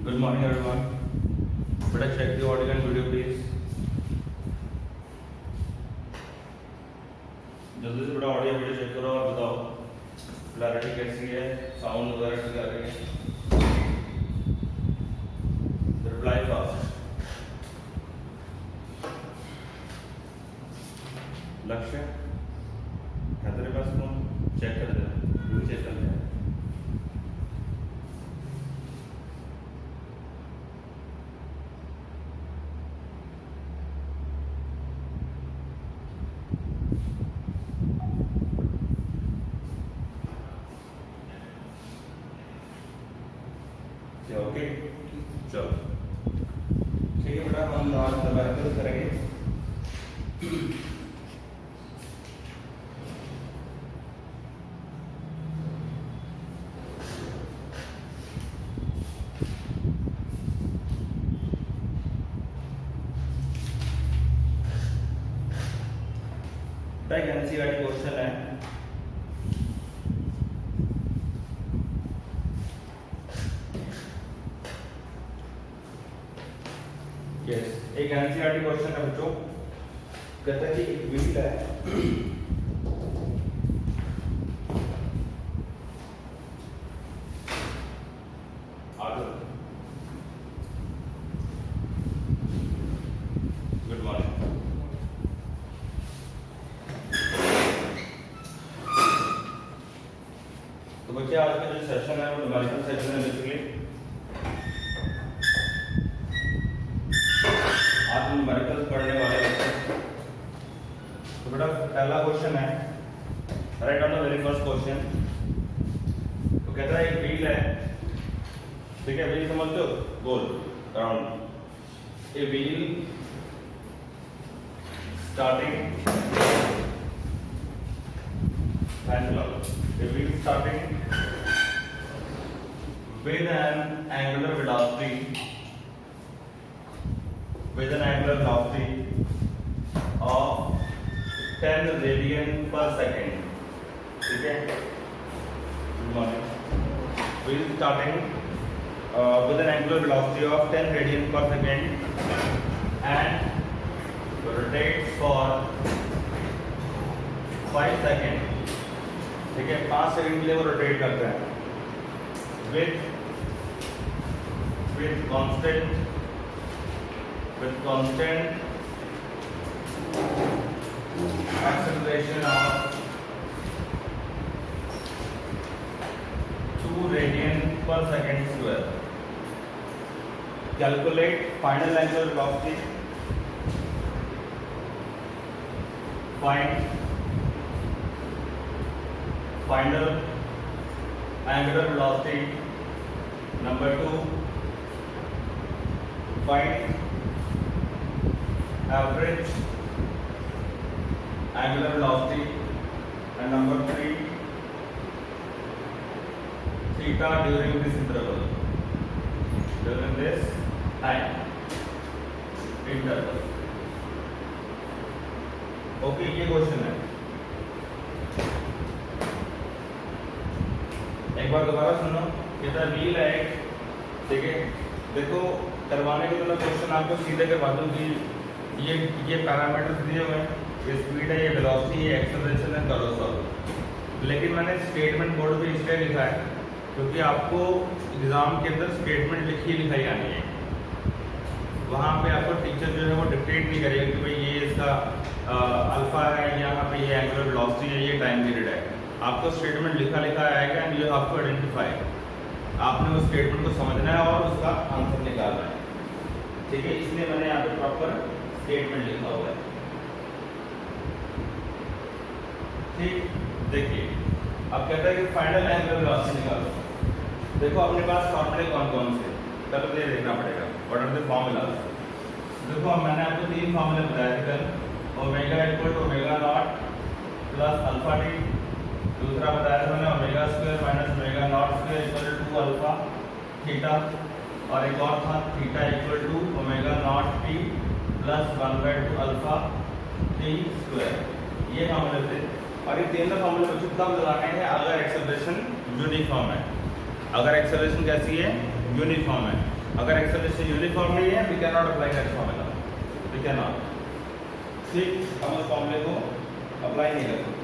Good morning, everyone. Better check the audio and video, please. जल्दी से बेटा audio video check करो और बताओ क्लैरिटी कैसी है, साउंड वगैरह ठीक आ रही है. Reply fast. लक्ष्य है तेरे पास फोन? चेक कर दे, वीडियो चेक कर ले. ओके चलो ठीक है बेटा, हम आज दोबारा करेंगे. एनसीईआरटी क्वेश्चन है. एक एनसीईआरटी क्वेश्चन है बच्चों. कहता है कि एक व्हील है, गुड मॉर्निंग. तो बच्चे आज का जो सेशन है वो न्यूमेरिकल सेशन है. बेसिकली आज न्यूमेरिकल पढ़ने वाले हैं. तो बेटा पहला क्वेश्चन है, right on the very first question. तो कहता है एक व्हील है, ठीक है, व्हील समझते हो, गोल round. A wheel starting pendulum, a wheel starting with an angular velocity of 10 radian per second. ठीक है, good morning. Wheel starting with an angular velocity of 10 radian per second and rotates for 5 seconds. ठीक है, 5 second के लिए वो rotate करते हैं with constant acceleration of 2 radian per second square. Calculate final angular velocity. Find final angular velocity. Number 2, find average angular velocity. And number 3, theta during this interval, during this time interval. Okay, ये question है. एक बार दोबारा सुनो. कहता है wheel है, ठीक है. देखो करवाने के लिए क्वेश्चन आपको सीधे करवा दूं कि ये पैरामीटर्स दिए हुए हैं, ये स्पीड है, ये वेलोसिटी है, एक्सेलरेशन है, करो सॉल्व. लेकिन मैंने स्टेटमेंट बोर्ड पे इसलिए लिखा है क्योंकि आपको एग्जाम के अंदर स्टेटमेंट लिखाई आनी है. वहाँ पे आपको टीचर जो है वो डिक्टेट नहीं करेगा कि भाई ये इसका अल्फा है, यहाँ पे ये एंगुलर वेलोसिटी है, ये टाइम पीरियड है. आपको स्टेटमेंट लिखा आएगा and you have to identify. आपने उस स्टेटमेंट को समझना है और उसका आंसर निकालना है. ठीक है, इसलिए मैंने यहाँ पे प्रॉपर स्टेटमेंट लिखा हुआ है. ठीक, देखिए अब कहता है कि फाइनल एंगुलर वेलोसिटी निकालो. देखो अपने पास फॉर्मूले कौन कौन से, पहले ये देखना पड़ेगा व्हाट आर द फॉर्मूलाज. देखो मैंने आपको 3 फॉर्मूले बताए थे कल. Omega equal to omega not plus alpha t. दूसरा बताया था मैंने omega square minus omega not square equal to alpha theta. और एक और था theta equal to omega not t plus 1/2 alpha t square. ये फॉर्मूले थे. और ये तीनों फॉर्मूले बच्चों तब लगाने हैं अगर एक्सेलरेशन यूनिफॉर्म है. अगर एक्सेलरेशन कैसी है, यूनिफॉर्म है. अगर एक्सेलरेशन यूनिफॉर्मली है we can not apply that formula, we can not, ठीक, हम उस फॉर्मूले को अप्लाई नहीं कर सकते।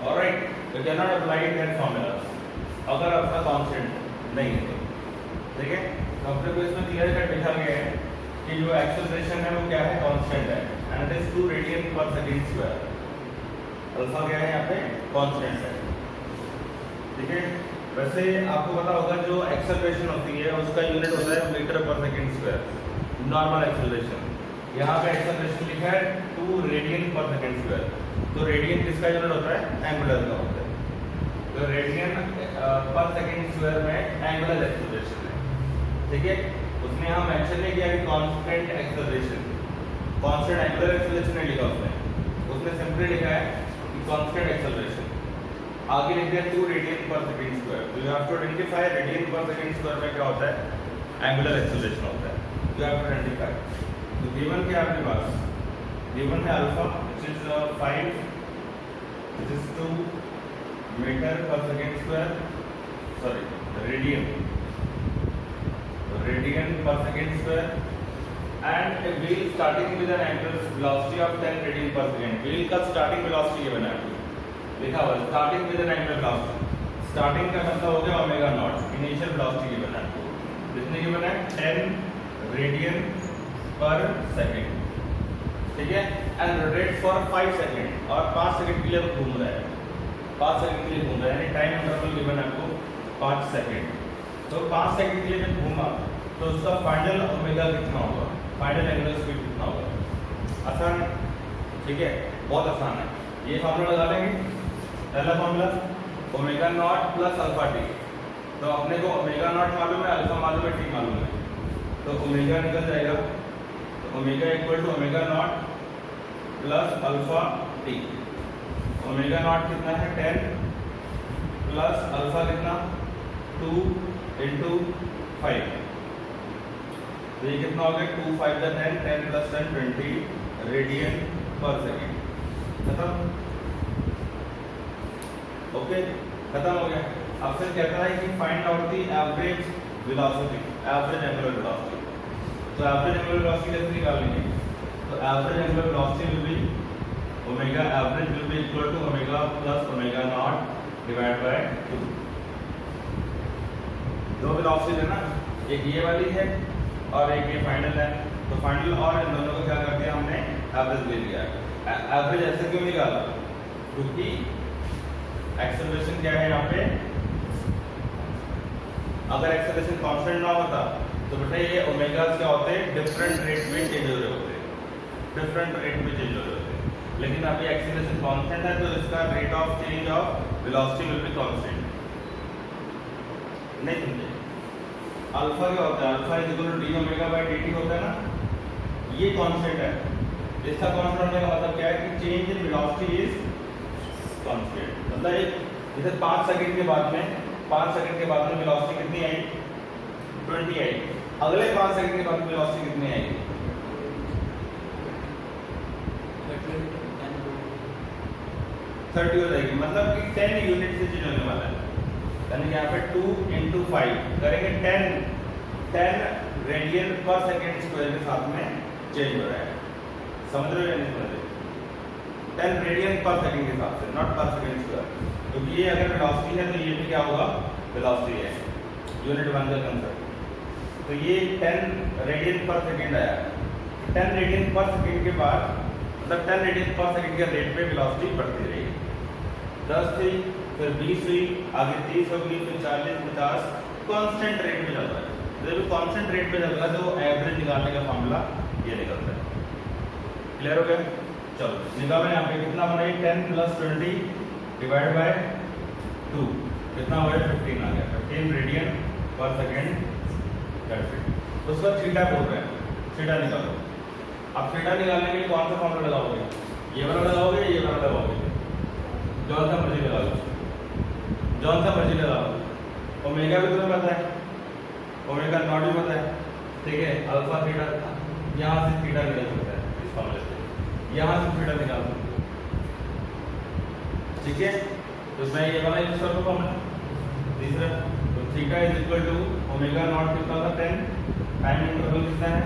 Alright, we can not apply that formula अगर आपका कांस्टेंट नहीं है, ठीक है। तो अपने को इसमें क्लियर कट लिखा गया है कि जो एक्सेलरेशन है वो क्या है, कांस्टेंट है, and it is 2 radian per second square. Alpha क्या है यहाँ पे, कांस्टेंट है, ठीक है। वैसे आपको पता होगा जो एक्सेलरेशन होती है उसका यूनिट होता है metre per second square, normal acceleration. यहाँ पे एक्सेलरेशन लिखा है 2 रेडियन पर सेकंड स्क्वायर, तो रेडियन किसका यूनिट होता है, एंगुलर का होता है। तो रेडियन पर सेकंड स्क्वायर में एंगुलर एक्सेलरेशन है, ठीक है। उसने यहाँ मेंशन नहीं किया कि constant acceleration, constant angular acceleration नहीं लिखा उसने सिंपली लिखा है कि कांस्टेंट एक्सेलरेशन। आगे लिख दिया 2 रेडियन पर सेकंड स्क्वायर। तो you have to identify radian per second square में क्या होता है, एंगुलर एक्सेलरेशन होता है, यू हैव टू आइडेंटिफाई। तो गिवन क्या है आपके पास, गिवन है alpha which is 5 which is 2 metre per second square, sorry radian per second square, and a wheel starting with an angular velocity of 10 radian per second। wheel का starting velocity given है, लिखा हुआ है starting with an angular velocity। starting का मतलब हो गया omega naught, initial velocity given है, कितने given है, 10 रेडियन पर सेकंड, ठीक है। एंड रोटेट फॉर 5 सेकंड, और 5 सेकंड के लिए घूम रहा है, 5 सेकंड के लिए घूम रहा है, यानी टाइम इंटरवल गिवन है आपको 5 सेकंड। तो 5 सेकंड के लिए जब घूमा तो उसका फाइनल ओमेगा कितना होगा, फाइनल एंगुलर स्पीड कितना होगा, आसान है, ठीक है, बहुत आसान है। ये फार्मूला लगा लेंगे, पहला formula omega not plus alpha T. तो अपने को ओमेगा नॉट मालूम है, अल्फा मालूम है, टी मालूम है, तो ओमेगा निकल जाएगा, तो omega equal to omega not plus alpha t. Omega not कितना है, 10 प्लस अल्फा कितना, 2 इंटू 5, तो ये कितना हो गया, 2 5 10, 10 प्लस 10 20 रेडियन पर सेकेंड। खत्म, ओके, खत्म हो गया। अब फिर कहता है कि find out the average velocity, average angular velocity. तो एवरेज एंगुलर वेलोसिटी कैसे निकालेंगे, तो average angular velocity will be omega average will be equal to omega plus omega not divide by 2। दो वेलोसिटी है ना, एक ये वाली है और एक ये फाइनल है, तो फाइनल और इन दोनों को क्या कर दिया हमने, एवरेज ले लिया। एवरेज ऐसे क्यों निकाला, क्योंकि एक्सेलरेशन क्या है यहाँ पे, अगर एक्सेलरेशन कांस्टेंट ना होता तो बेटा ये ओमेगा क्या होते, डिफरेंट रेट में चेंज हो रहे होते, डिफरेंट रेट में चेंज हो रहे होते। लेकिन अभी एक्सेलरेशन कांस्टेंट है तो इसका rate of change of velocity will be constant. नहीं समझे, अल्फा क्या होता है, alpha is equal to d omega by dt होता है ना, ये कांस्टेंट है। इसका कांस्टेंट होने का मतलब क्या है कि change in velocity is constant. मतलब एक जैसे 5 सेकंड के बाद में, 5 सेकंड के बाद में वेलोसिटी कितनी आई, 20 आई, अगले 5 सेकंड के बाद वेलोसिटी कितनी आएगी, 30 हो जाएगी। मतलब कि 10 यूनिट से चेंज होने वाला है, यानी यहाँ पे 2 इंटू 5 करेंगे 10 रेडियन पर सेकेंड स्क्वायर के साथ में चेंज हो रहा है, समझ रहे हो या नहीं समझ रहे, 10 रेडियन पर सेकेंड के हिसाब से, नॉट पर सेकेंड स्क्वायर, क्योंकि ये अगर वेलोसिटी है तो ये भी क्या होगा, वेलोसिटी है, यूनिट 1 का कंसेप्ट। तो ये 10 रेडियन पर सेकेंड आया, 10 रेडियन पर सेकेंड के बाद मतलब 10 रेडियन पर सेकेंड के रेट पे वेलोसिटी बढ़ती रही, 10 थी, फिर 20 हुई, आगे 30 होगी, फिर 40 50 कांस्टेंट रेट पे चल रहा है। जब कांस्टेंट रेट पे चल रहा है तो एवरेज निकालने का फार्मूला ये निकलता है। क्लियर हो गया, चलो निकालो। यहाँ पे कितना बना, 10 प्लस 20 डिवाइड बाय 2 कितना हो गया, 15 आ गया, 15 रेडियन पर सेकेंड। उसका थीटा बोल रहे हैं, थीटा निकालो। अब थीटा निकालने के लिए कौन सा फॉर्मूला लगाओगे, ये वाला लगाओगे, ये वाला लगाओगे, जौन सा मर्जी लगा लो, जौन सा मर्जी लगा लो, ओमेगा भी तुम्हें पता है, ओमेगा नॉट भी पता है, ठीक है। अल्फा थीटा यहाँ से थीटा निकल सकता है इस फॉर्मूले से, यहाँ से थीटा निकाल सकते हो, ठीक है। तो मैं ये वाला यूज कर दूंगा मैं तीसरा। तो theta is equal to omega not कितना था 10, टाइम इंटरवल कितना है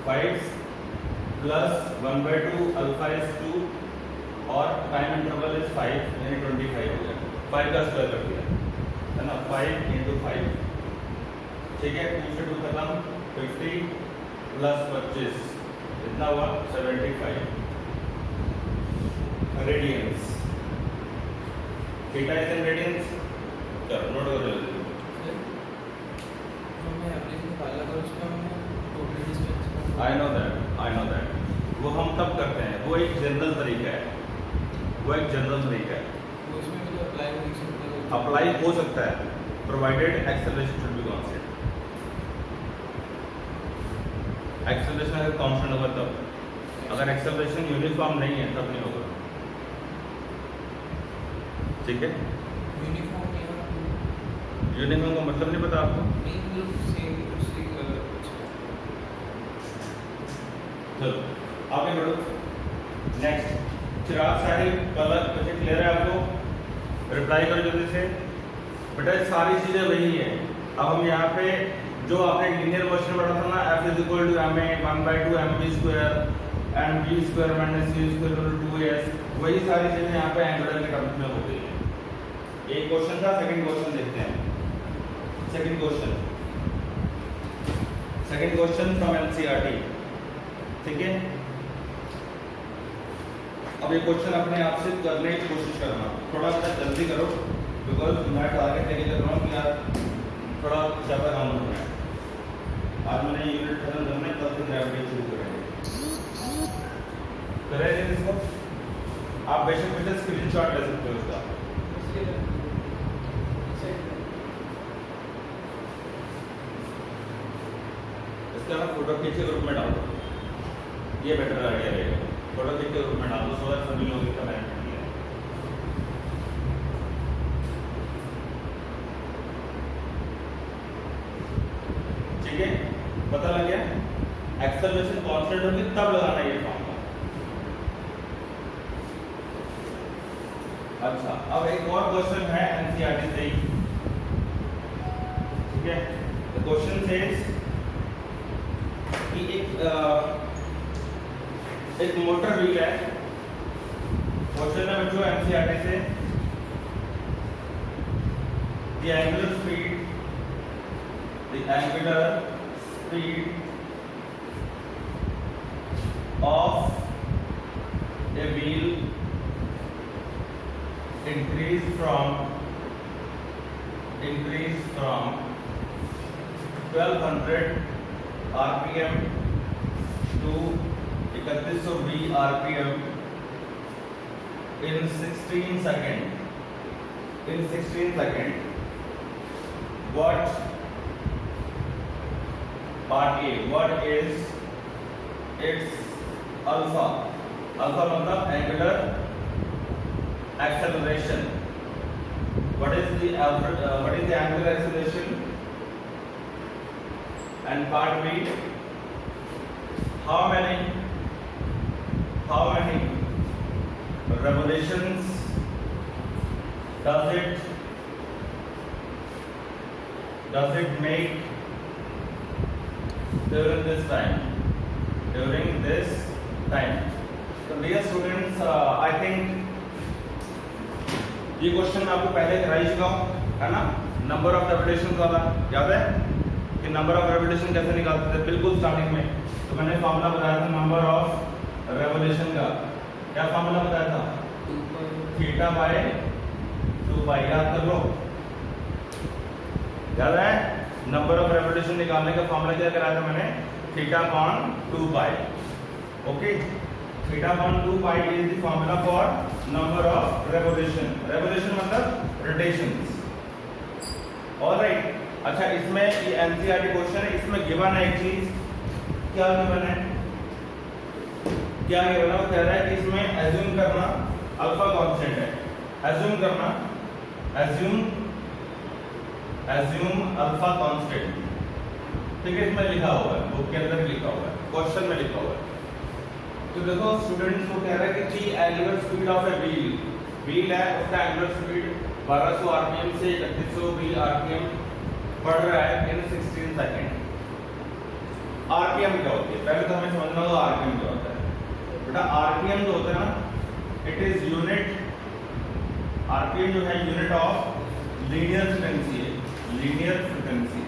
5 प्लस 1/2 अल्फा इज 2 और टाइम इंटरवल इज 5 यानी 25 हो गया, 5 का स्क्वायर कर दिया है ना, 5 × 5, ठीक है। 2 से 2 खत्म, 50 प्लस 25 कितना हुआ 75 radians. Theta is in radians, चलो नोट कर लो। आई नो दैट वो हम तब करते हैं, वो एक जनरल तरीका है, वो एक जनरल तरीका है, अप्लाई हो सकता है provided acceleration should be constant. Acceleration अगर कांस्टेंट होगा तब, अगर एक्सेलरेशन यूनिफॉर्म नहीं है तब नहीं होगा, ठीक है। यूनिफॉर्म का मतलब नहीं पता आपको? चलो आगे बढ़ो। नेक्स्ट, चिराग साहिब कलर मुझे क्लियर है आपको? रिप्लाई करो जल्दी से। बेटा सारी चीजें वही है। अब हम यहाँ पे जो आपने लीनियर क्वेश्चन पढ़ा था ना, F = ma 1/2 mv square and v square minus c square 2s, वही सारी चीजें यहाँ पे एंगुलर के टर्म्स में होती है। एक क्वेश्चन था, सेकंड क्वेश्चन देखते हैं। सेकंड क्वेश्चन फ्रॉम NCERT, ठीक है। अब ये क्वेश्चन अपने आप से करने की कोशिश करना, थोड़ा सा जल्दी करो बिकॉज मैं टारगेट लेके कर रहा हूँ कि यार थोड़ा ज़्यादा काम करना है। आज मैंने यूनिट खत्म करना है, कल से ग्रेविटी शुरू करेंगे। करेंगे इसको, आप बेशक बेशक स्क्रीनशॉट ले सकते हो उसका। इसका ना फोटो खींच के ग्रुप में डाल दो, ये बेटर आइडिया रहेगा। फोटो खींच के ग्रुप में डाल दो, सो दैट सभी लोग इसका बेनिफिट मिले। ठीक है, पता लग गया? एक्सेलरेशन कांस्टेंट होगी तब लगाना ये फॉर्मूला। अच्छा, अब एक और क्वेश्चन है NCERT से ही, ठीक है। द क्वेश्चन सेज कि एक मोटर व्हील है। क्वेश्चन है बच्चों NCERT से, the angular speed of a wheel increase from 1200 RPM to 3120 RPM in 16 seconds. What part A, what is its alpha मतलब angular acceleration? What is the angular acceleration? And part B, how many revolutions does it make during this time? So dear students, I think ये question मैं आपको पहले कराई चुका हूँ, है ना। नंबर ऑफ रेवोल्यूशन वाला याद है कि नंबर ऑफ रेवोल्यूशन कैसे निकालते थे? बिल्कुल स्टार्टिंग में तो मैंने फार्मूला बताया था नंबर ऑफ रेवोल्यूशन का। क्या फार्मूला बताया था? θ/2π। याद कर लो, याद है? नंबर ऑफ रेवोल्यूशन निकालने का फार्मूला क्या कराया था मैंने? θ/2π। Okay, θ/2π is the formula for number of revolution. Revolution मतलब रोटेशंस। ऑलराइट, अच्छा इसमें ये NCERT क्वेश्चन है, इसमें गिवन है एक चीज। क्या गिवन है? वो कह रहा है कि इसमें एज्यूम करना अल्फा कांस्टेंट है। एज्यूम करना एज्यूम अल्फा कांस्टेंट, ठीक है, इसमें लिखा हुआ है, बुक के अंदर लिखा हुआ है, क्वेश्चन में लिखा हुआ है। तो देखो स्टूडेंट्स को कह रहा है कि the angular speed of a wheel है, उसका एंगुलर स्पीड 1200 आरपीएम से 3120 आरपीएम बढ़ रहा है इन 16 सेकंड। आरपीएम क्या होती है, पहले तो हमें समझना होगा आरपीएम क्या होता है। बेटा आरपीएम जो होता है ना, इट इज यूनिट, आरपीएम जो है यूनिट ऑफ लीनियर फ्रीक्वेंसी है, लीनियर फ्रीक्वेंसी,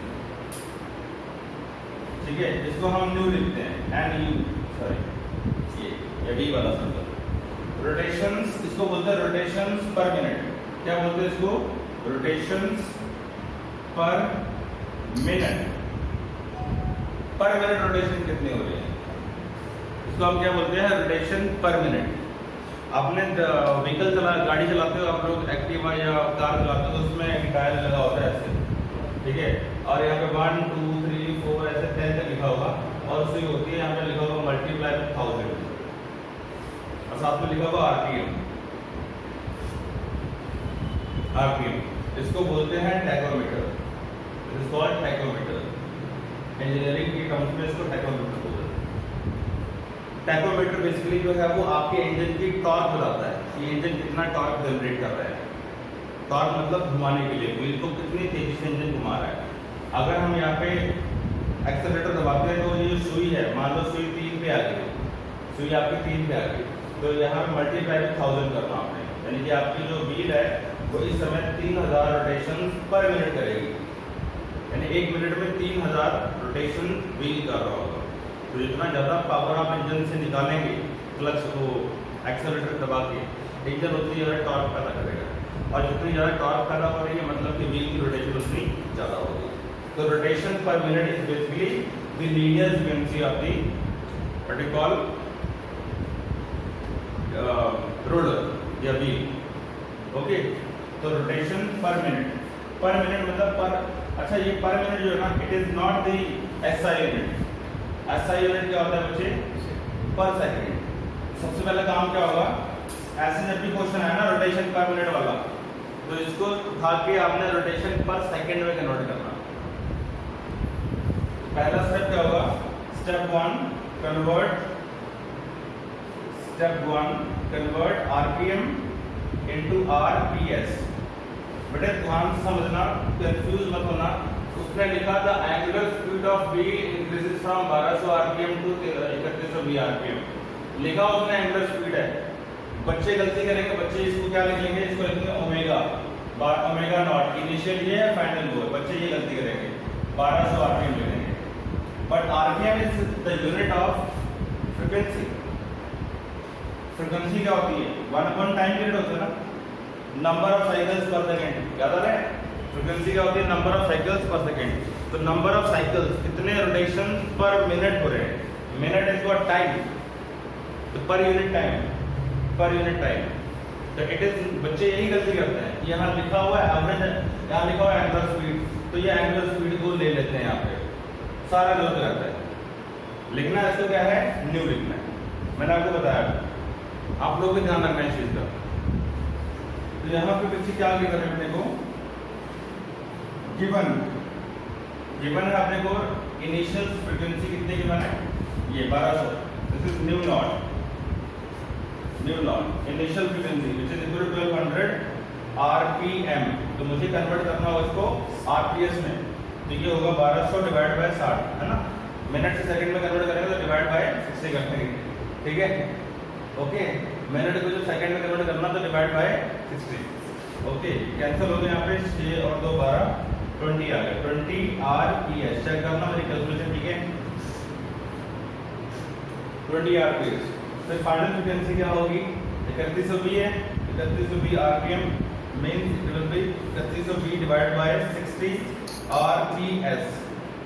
ठीक है, इसको हम न्यू लिखते हैं, एन यू, सॉरी ये डी वाला सिंबल। रोटेशंस, इसको बोलते हैं रोटेशंस पर मिनट, क्या बोलते हैं इसको, रोटेशंस पर मिनट, पर मिनट रोटेशन कितनी हो रही है, इसको हम क्या बोलते हैं, रोटेशन पर मिनट। आपने व्हीकल गाड़ी चलाते हो आप लोग, एक्टिवा या कार चलाते हो तो उसमें एक डायल लगा होता है ऐसे, ठीक है, और यहाँ पे 1 2 3 4 ऐसे 10 तक लिखा होगा, और सुई होती है, यहाँ पे लिखा होगा मल्टीप्लाई विद 1000 और साथ में लिखा होगा आरपीएम। आरपीएम इसको बोलते हैं tachometer, it is called tachometer, engineering की टर्म्स में इसको टैकोमीटर बोलते हैं। टैकोमीटर बेसिकली जो है वो आपके इंजन की टॉर्क बताता है कि इंजन कितना टॉर्क जनरेट कर रहा है। टॉर्क मतलब घुमाने के लिए, व्हील को कितनी तेजी से इंजन घुमा रहा है। अगर हम यहाँ पे एक्सेलरेटर दबाते हैं तो ये सुई है, मान लो सुई 3 पे आ गई, सुई आपकी 3 पे आ गई, तो यहाँ पे मल्टीप्लाई विद 1000 करना आपने, यानी कि आपकी जो व्हील है वो इस समय 3000 रोटेशन पर मिनट करेगी, यानी 1 मिनट में 3000 रोटेशन व्हील कर रहा होगा। तो जितना ज़्यादा पावर आप इंजन से निकालेंगे, क्लच को एक्सेलरेटर दबा के, इंजन उतनी ज़्यादा टॉर्क पैदा करेगा, और जितनी ज़्यादा टॉर्क पैदा हो रही है मतलब कि व्हील की रोटेशन उतनी ज़्यादा होगी। तो रोटेशन पर minute is basically the linear frequency of the what you call roller या व्हील, ओके। तो रोटेशन पर मिनट मतलब पर, अच्छा ये पर मिनट जो है ना, it is not the SI unit. SI unit क्या होता है बच्चे, पर सेकंड। सबसे पहले काम क्या होगा, ऐसे जब भी क्वेश्चन है ना रोटेशन पर मिनट वाला, तो इसको उठा के आपने रोटेशन पर सेकंड में कन्वर्ट करना। पहला स्टेप क्या होगा, step 1 convert RPM into RPS. बेटे ध्यान से समझना, कंफ्यूज मत होना। उसने लिखा था angular speed of wheel increases from 1200 RPM to 3120 RPM, लिखा उसने एंगुलर स्पीड है। बच्चे गलती करेंगे, बच्चे इसको क्या लिख लेंगे, इसको लिखेंगे ओमेगा, ओमेगा नॉट, इनिशियल ये है फाइनल वो है, बच्चे ये गलती करेंगे, 1200 आरपीएम लिखेंगे। But RPM is the unit of frequency. Frequency क्या होती है, 1 टाइम पीरियड होता है ना, नंबर ऑफ साइकिल्स पर सेकंड, याद आ रहा है। फ्रीक्वेंसी क्या होती है, नंबर ऑफ साइकिल्स पर सेकंड। तो नंबर ऑफ साइकिल्स, कितने रोटेशन पर मिनट हो रहे हैं, मिनट इज व्हाट टाइम, तो पर यूनिट टाइम। तो इट इज, बच्चे यही गलती करते हैं, यहाँ लिखा हुआ है एवरेज, यहाँ लिखा हुआ है एंगुलर स्पीड, तो ये एंगुलर स्पीड को ले लेते हैं यहाँ पे, सारा गलत रहता है। लिखना इसको क्या है, न्यू लिखना है, मैंने आपको बताया, आप लोग भी ध्यान रखना है इस चीज का। तो यहाँ पे बच्चे क्या लिख रहे हैं अपने को, गिवन है अपने को इनिशियल फ्रीक्वेंसी कितने गिवन है, ये 1200, this is nu not initial frequency which is equal to 1200 RPM. तो मुझे कन्वर्ट करना होगा इसको आरपीएस में, तो ये होगा 1200 डिवाइड बाय 60, है ना, मिनट से सेकंड में कन्वर्ट करेंगे तो डिवाइड बाय 60 करते हैं, ठीक है, ओके। मिनट को जब सेकंड में कन्वर्ट करना तो डिवाइड बाय 60, ओके। कैंसिल हो गया यहाँ पे, 6 और 2 12, 20 आ गया, 20 आरपीएस। चेक करना मेरी कैलकुलेशन ठीक है, 20 आरपीएस। फिर फाइनल फ्रीक्वेंसी क्या होगी, 3120 है, 3120 RPM means it will B 3120 divide by 60 RPS.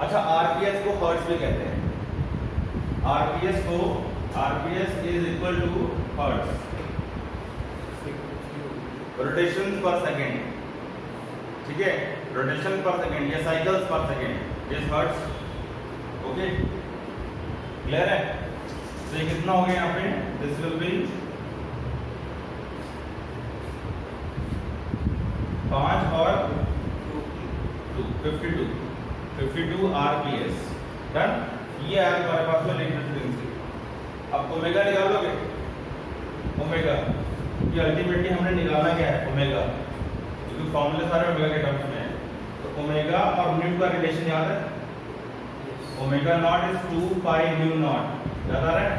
अच्छा आरपीएस को हर्ट्ज में कहते हैं, RPS is equal to hertz, rotation पर सेकंड, ठीक है, रोटेशन पर सेकंड या साइकिल्स पर second is hertz, okay, clear है। तो ये कितना हो गया यहाँ पे, this will B 5 52 RPS done. ये है हमारे पास में लेटेस्ट फ्रीक्वेंसी। अब ओमेगा निकालोगे, ओमेगा ये अल्टीमेटली हमने निकालना क्या है, ओमेगा, क्योंकि फॉर्मूले सारे ओमेगा के टर्म्स में है। तो ओमेगा और न्यू का रिलेशन याद है, omega naught is 2 pi nu not, याद आ रहा है,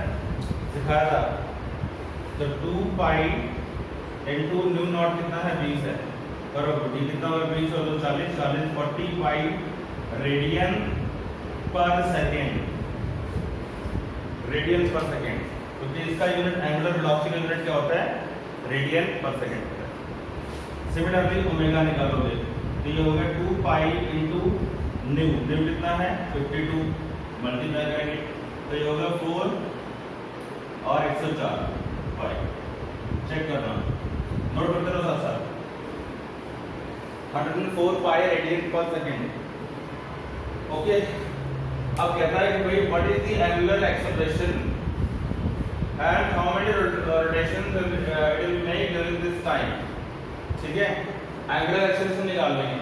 सिखाया था। तो 2 पाई इनटू न्यू नॉट कितना है, 20 है, करो डी कितना होगा 20 और 2 40, 40 pi radian per second, radian per second, क्योंकि इसका यूनिट एंगुलर वेलोसिटी का यूनिट क्या होता है, रेडियन पर सेकेंड होता है। सिमिलरली ओमेगा निकालोगे तो ये होगा 2 पाई इनटू न्यू, न्यू कितना है 52, मल्टीप्लाई करेंगे तो ये होगा 4 और 104 पाई। चेक करना, नोट करते रहो साथ साथ। 104 pi radian per second. Okay, अब कहता है कि भाई what is the angular acceleration and how many rotations it will make during this time. ठीक है, एंगुलर एक्सेलरेशन निकाल लेंगे।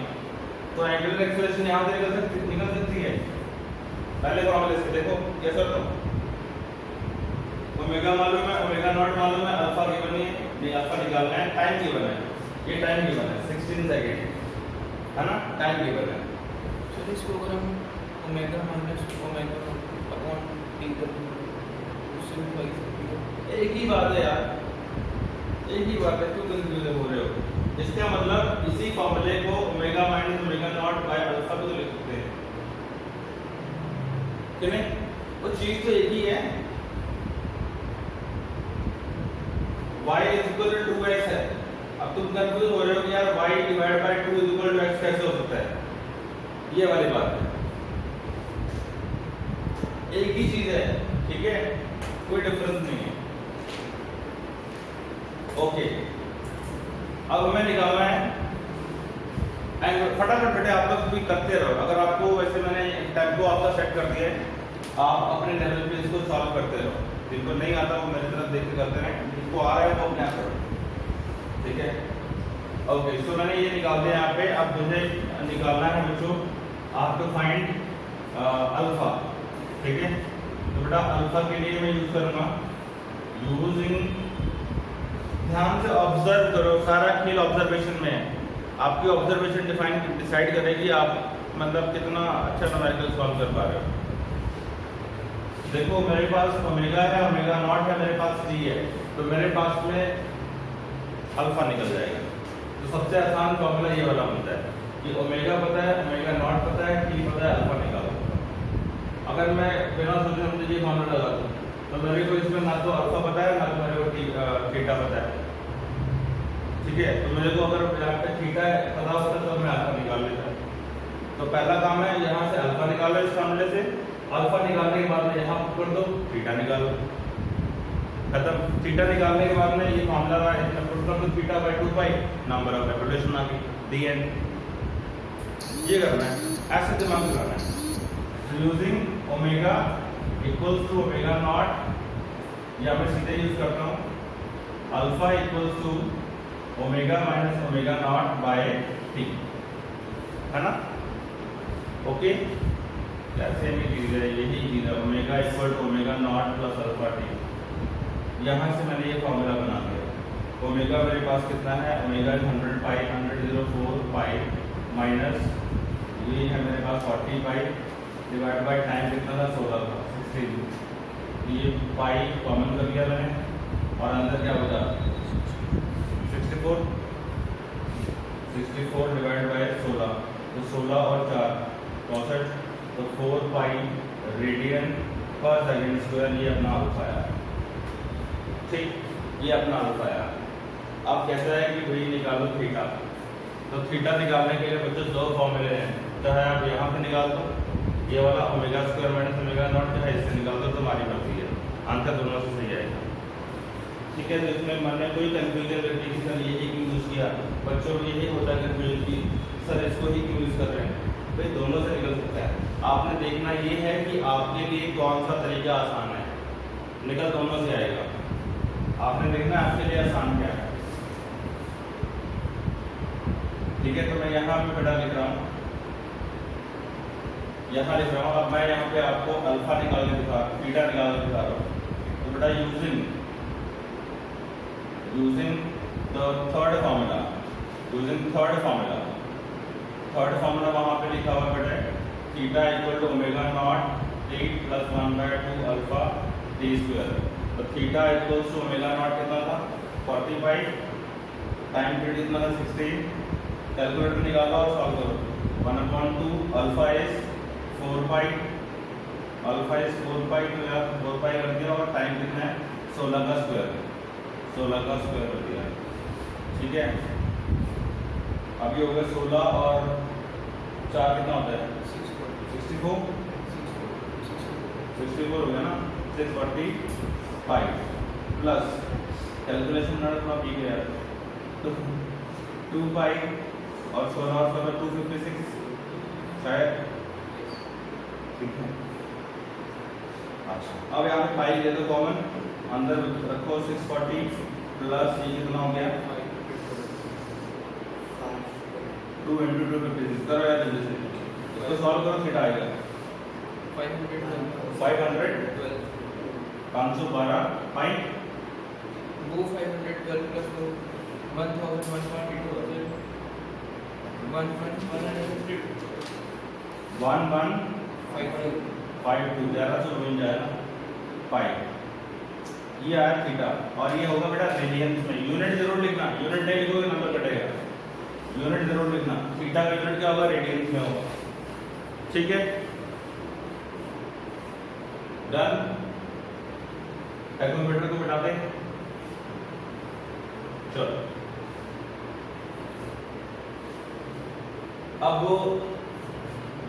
तो एंगुलर एक्सेलरेशन यहां से निकल सकती है। पहले फॉर्मूले से देखो कैसे होता है, ओमेगा मालूम है, ओमेगा नॉट मालूम है, अल्फा गिवन है, नहीं अल्फा निकालना है, टाइम गिवन है, ये टाइम गिवन है 16 सेकंड है ना, टाइम गिवन है। सर इसको अगर हम omega minus omega upon T कर दें उससे भी वही एक ही बात है यार, एक ही बात है, क्यों कंफ्यूज हो रहे हो। इसका मतलब इसी फॉर्मूले को omega minus omega not by alpha भी तो लिख सकते हैं कि नहीं, वो चीज तो एक ही है। y is equal to 2x है। अब तुम कंफ्यूज हो रहे हो कि यार y divide by 2 is equal to x कैसे हो सकता है, ये वाली बात है। एक ही चीज है, ठीक है, कोई डिफरेंस नहीं है। ओके, अब हमें निकालना है एंड फटाफट बेटे आप लोग भी करते रहो। अगर आपको वैसे मैंने टेम्पो आपका सेट कर दिया है, आप अपने लेवल पे इसको सॉल्व करते रहो। जिनको नहीं आता वो मेरी तरफ देख के करते रहें, जिनको आ रहा है वो अपने आप करो, ठीक है। ओके, सो मैंने ये निकाल दिया यहाँ पे। अब मुझे निकालना है बच्चों, आप टू फाइंड अल्फा, ठीक है। तो बेटा अल्फा के लिए मैं यूज करूंगा यूजिंग, ध्यान से ऑब्जर्व करो, सारा खेल ऑब्जर्वेशन में है। आपकी ऑब्जर्वेशन डिसाइड करेगी आप मतलब कितना अच्छा न्यूमेरिकल सॉल्व कर पा रहे हो। देखो मेरे पास ओमेगा है, ओमेगा नॉट है, मेरे पास टी है, तो मेरे पास में अल्फा निकल जाएगा। तो सबसे आसान फॉर्मूला ये वाला बनता है कि ओमेगा पता है, ओमेगा नॉट पता है, टी पता है, अल्फा निकालो। अगर मैं बिना सोचे समझे ये फॉर्मूला लगा दूं तो मेरे को इसमें ना तो अल्फा पता है ना तो मेरे को थीटा पता है, ठीक है। तो मेरे को अगर यहाँ पे थीटा पता होता तो मैं अल्फा निकाल लेता। तो पहला काम है यहाँ से अल्फा निकालो इस फॉर्मूले से, अल्फा निकालने के बाद में यहाँ पुट कर दो, थीटा निकालो, खत्म। थीटा निकालने के बाद में ये फॉर्मूला पुट कर दो, theta by 2 pi, number of revolution आ गई, दी एंड। ये करना है, ऐसे दिमाग लगाना है। Using omega equals to omega not, या मैं सीधे यूज करता हूँ alpha equals to omega minus omega not by t, है ना। ओके, कैसे भी चीज है, यही चीज है, omega equal to omega not plus alpha t. यहाँ से मैंने ये फॉर्मूला बना दिया। ओमेगा मेरे पास कितना है, ओमेगा 100 पाई 100 पाई माइनस ये है मेरे पास 40 पाई डिवाइड बाय टाइम कितना था 16 था 16। ये पाई कॉमन कर लिया मैंने और अंदर क्या बचा 64 डिवाइड बाय 16, तो 16 और 4 64, तो 4 pi radian per second square, ये अपना अल्फा आया, ठीक, ये अपना अल्फा आया। अब कहता है कि भाई निकालो थीटा, तो थीटा निकालने के लिए बच्चों दो फॉर्मूले हैं, चाहे आप यहाँ से निकाल दो, ये वाला omega square minus omega not जो है इससे निकाल दो, तुम्हारी मर्जी है, आंसर दोनों से सही आएगा, ठीक है। तो इसमें मैंने कोई कंफ्यूजन रखी कि सर यही क्यों यूज़ किया, बच्चों को यही होता है कंफ्यूजन की सर इसको ही क्यों यूज़ कर रहे हैं, भाई दोनों से निकल सकता है। आपने देखना ये है कि आपके लिए कौन सा तरीका आसान है, निकल दोनों से आएगा। आपने देखना आपके लिए आसान क्या है, ठीक है। तो मैं यहाँ पे बेटा लिख रहा हूँ यहाँ लिख रहा हूँ। अब मैं यहाँ पे आपको अल्फा निकाल के दिखा, थीटा निकाल के दिखा रहा हूँ। तो बेटा using the third formula, third formula वहाँ पे लिखा हुआ बेटा, theta equal to omega not t plus 1/2 alpha t square. तो theta equals to omega not कितना था 45, टाइम पीरियड कितना था 60। कैलकुलेटर निकालो और सॉल्व करो। 1/2 alpha is 4 pi, alpha is 4 पाई, तो यार 4 पाई कर दिया और टाइम कितना है 16 का स्क्वायर, 16 का स्क्वायर कर दिया। ठीक है, अब ये हो गया 16 और 4 कितना होता है 64, 64 हो गया ना, 645 प्लस कैलकुलेशन ना थोड़ा पी गया तो 2 पाई और 16 और 16 256 शायद। ठीक है, अच्छा अब यहाँ पे पाई दे दो कॉमन, अंदर रखो 640 प्लस ये कितना हो गया 2 into 256 करो यार जल्दी से, इसको सॉल्व करो थीटा आएगा 512 512 वो 512 प्लस 1001.2 होते हैं 1152 1152 1152 जाएगा पाई। ये आया थीटा और ये होगा बेटा रेडियंस में। यूनिट जरूर लिखना, यूनिट नहीं लिखोगे नंबर कटेगा। यूनिट जरूर लिखना, थीटा का यूनिट क्या होगा रेडियंस में होगा। ठीक है, डन। कैलकुलेटर को बिठा दे, चलो। अब वो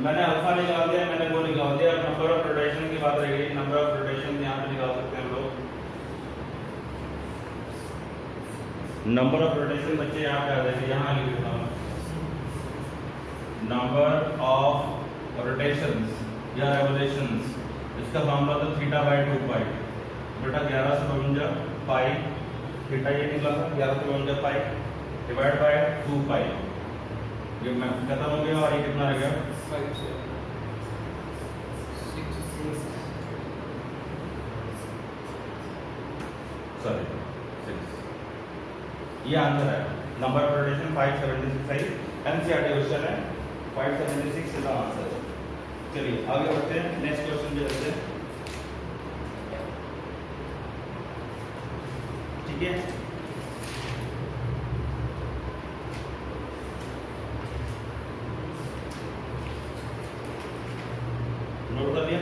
मैंने अल्फा निकाल दिया, मैंने वो निकाल दिया। नंबर ऑफ रोटेशन की बात रह गई, नंबर ऑफ रोटेशन यहाँ पे निकाल सकते हैं हम लोग। नंबर ऑफ रोटेशन बच्चे यहाँ पे आ जाएंगे, यहाँ लिख देता हूँ नंबर ऑफ रोटेशंस या रेवोल्यूशंस। इसका फॉर्मूला था थीटा बाय 2 पाई। बेटा 1152 पाई, थीटा ये निकला था 1152 पाई डिवाइड बाय 2 पाई। ये मैं खत्म हो गया और ये कितना रह गया 5 से 6 सॉरी 6। ये आंसर है। नंबर ऑफ रोटेशन 576 है, एनसीईआरटी क्वेश्चन है। 576 इज द आंसर। चलिए आगे बढ़ते हैं, नेक्स्ट क्वेश्चन पे चलते हैं। ठीक है, नोट कर लिया।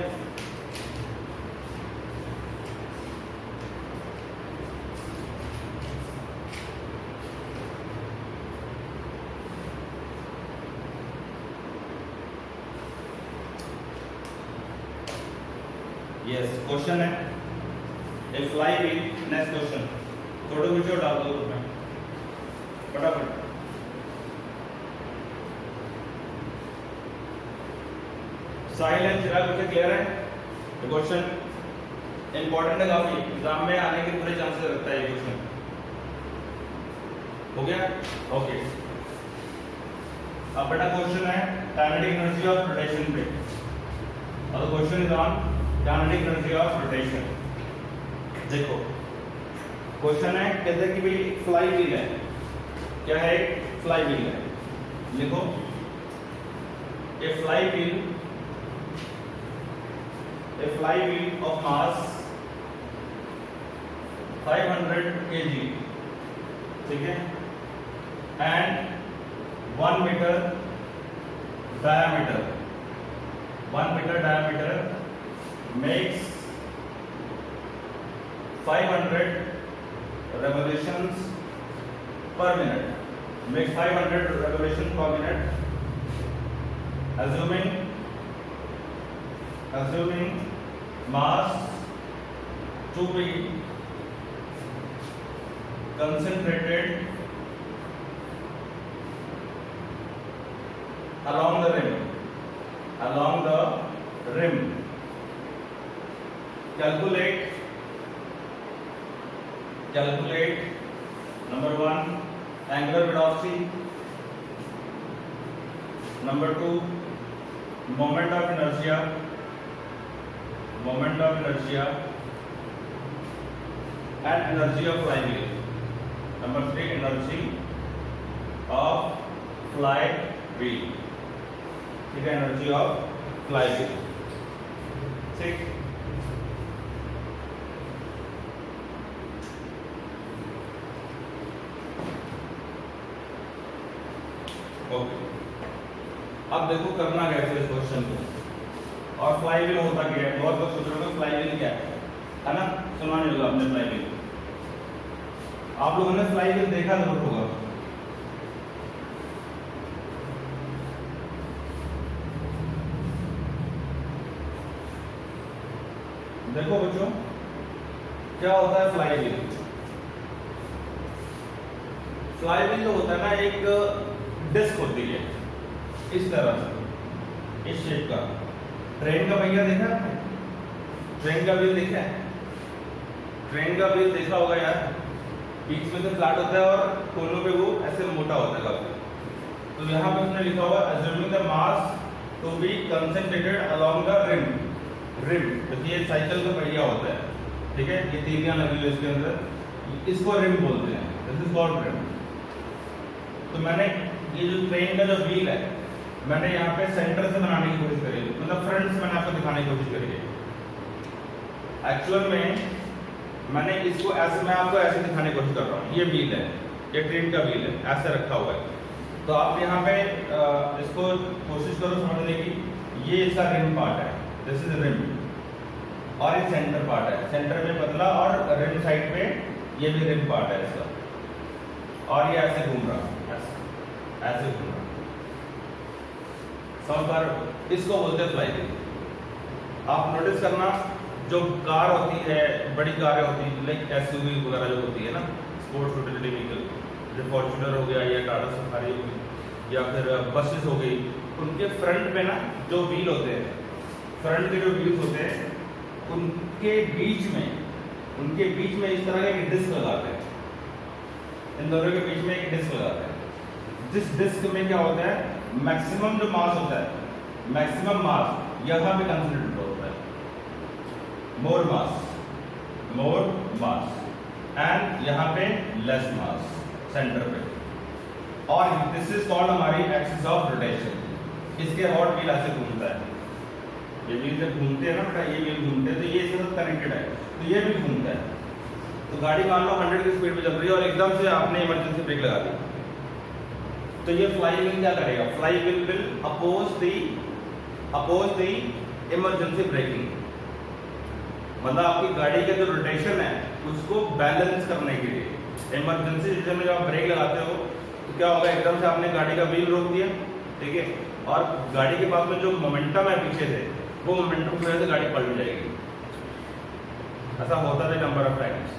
यस, क्वेश्चन है a fly wheel. Next question, photo video डाल दो उसमें फटाफट। साहिल एंड चिराग बच्चे क्लियर है? ये क्वेश्चन इंपॉर्टेंट है काफी, एग्जाम में आने के पूरे चांसेस रखता है ये क्वेश्चन। हो गया? ओके। अब बेटा क्वेश्चन है काइनेटिक एनर्जी ऑफ रोटेशन पे। अब question is on kinetic energy of rotation. देखो क्वेश्चन है, कहते हैं कि भाई फ्लाई व्हील है। क्या है? फ्लाई व्हील है। लिखो ए fly wheel of mass 500 kg, ठीक है, and 1 meter diameter, 1 meter diameter makes 500 revolutions per minute, makes 500 revolutions per minute, assuming mass to be concentrated along the rim. Calculate number 1 angular velocity, number 2 moment of inertia and energy of fly wheel. Number 3 energy of fly wheel, ठीक है, energy of fly wheel, ठीक। Okay, अब देखो करना कैसे इस question को। और फ्लाई व्हील होता क्या है, बहुत लोग सोच रहे हो फ्लाई व्हील क्या है ना, सुना नहीं होगा आपने फ्लाई व्हील। आप लोगों ने फ्लाई व्हील देखा जरूर होगा। देखो बच्चों, क्या होता है फ्लाई व्हील। फ्लाई व्हील जो होता है ना, एक डिस्क होती है इस तरह से, इस शेप का। ट्रेन का पहिया देखा आपने? ट्रेन का व्हील देखा है? ट्रेन का व्हील देखा होगा यार, बीच में से फ्लैट होता है और कोनों पे वो ऐसे मोटा होता है काफी। तो यहाँ पे उसने लिखा हुआ assuming the mass to be concentrated along the rim। देखिए ये साइकिल का पहिया होता है, ठीक है, ये तीलियां लगी हुई है इसके अंदर, इसको रिम बोलते हैं, दिस इज कॉल्ड रिम। तो मैंने ये जो ट्रेन का जो व्हील है, मैंने यहाँ पे सेंटर से बनाने की कोशिश करी, मतलब फ्रंट से मैंने आपको दिखाने की कोशिश करी है। एक्चुअल में मैंने इसको ऐसे, मैं आपको ऐसे दिखाने की कोशिश कर रहा हूँ। ये व्हील है, ये ट्रेन का व्हील है, ऐसे रखा हुआ है। तो आप यहाँ पे इसको कोशिश करो समझने की। ये इसका रिम पार्ट है, दिस इज रिम, और ये सेंटर पार्ट है, सेंटर में पतला और रिम साइड पे ये भी रिम पार्ट है इसका, और ये ऐसे घूम रहा, ऐसे घूम रहा। समझ पा रहे हो? इसको बोलते हैं फ्लाई व्हील। आप नोटिस करना, जो कार होती है, बड़ी कारें होती है, लाइक एसयूवी वगैरह जो होती है ना, स्पोर्ट्स यूटिलिटी व्हीकल, जो फॉर्च्यूनर हो गया या टाटा सफारी हो गई या फिर बसेस हो गई, उनके फ्रंट पे ना जो व्हील होते हैं, फ्रंट के जो व्हील्स होते हैं, उनके बीच में इस तरह का एक डिस्क लगाते हैं। इन दोनों के बीच में एक डिस्क लगाते हैं। जिस डिस्क में क्या होता है, मैक्सिमम जो मास होता है, मैक्सिमम मास यहाँ पे कंसंट्रेटेड होता है, मोर मास एंड यहाँ पे लेस मास सेंटर पे। और दिस इज कॉल्ड हमारी एक्सिस ऑफ रोटेशन। इसके रॉड व्हील ऐसे घूमता है, ये व्हील जब घूमते हैं ना बेटा, ये व्हील घूमते हैं, तो ये इसके साथ कनेक्टेड है, तो ये भी घूमता है। तो गाड़ी मान लो 100 की स्पीड पे चल रही है और एकदम से आपने इमरजेंसी ब्रेक लगा दी, तो ये फ्लाई व्हील क्या करेगा, flywheel will oppose the emergency braking. मतलब आपकी गाड़ी का जो रोटेशन है उसको बैलेंस करने के लिए, इमरजेंसी सिचुएशन में जब आप ब्रेक लगाते हो तो क्या होगा, एकदम से आपने गाड़ी का व्हील रोक दिया, ठीक है, और गाड़ी के पास में जो मोमेंटम है पीछे से, वो मोमेंटम की वजह से गाड़ी पलट जाएगी। ऐसा होता है नंबर ऑफ टाइम्स,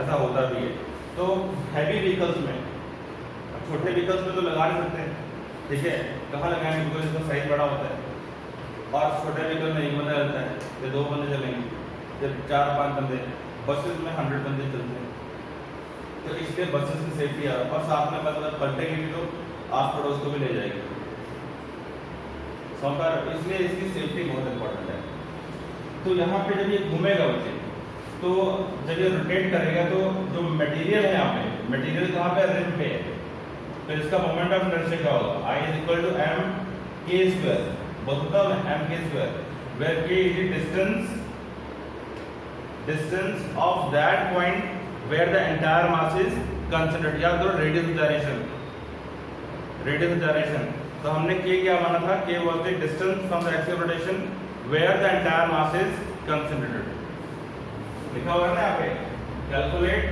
ऐसा होता भी है। तो हैवी व्हीकल्स में, छोटे व्हीकल्स में तो लगा नहीं सकते, ठीक है, कहाँ लगाएंगे, बिकॉज इसका साइज बड़ा होता है। और छोटे व्हीकल में एक बंदा रहता है, ये 2 बंदे चलेंगे, जब 4-5 बंदे, बसेस में 100 बंदे चलते हैं, तो इसलिए बसेस की सेफ्टी है। और साथ में मतलब पलटेंगे भी तो आस पड़ोस को भी ले जाएगी, इसलिए इसकी सेफ्टी बहुत इंपॉर्टेंट है। तो यहाँ पे जब ये घूमेगा बच्चे, तो जब ये रोटेट करेगा तो जो मटेरियल है यहाँ पे, मटेरियल कहाँ पे, रिम पे है, तो इसका मोमेंट ऑफ इनर्शिया क्या होगा, I is equal to mk², बोलता हूँ mk², where k is the distance of that point where the entire mass is concentrated, या तो radius gyration। तो हमने k क्या माना था, k was the distance from the axis of rotation where the entire mass is concentrated। लिखा हुआ है ना यहाँ पे, कैलकुलेट,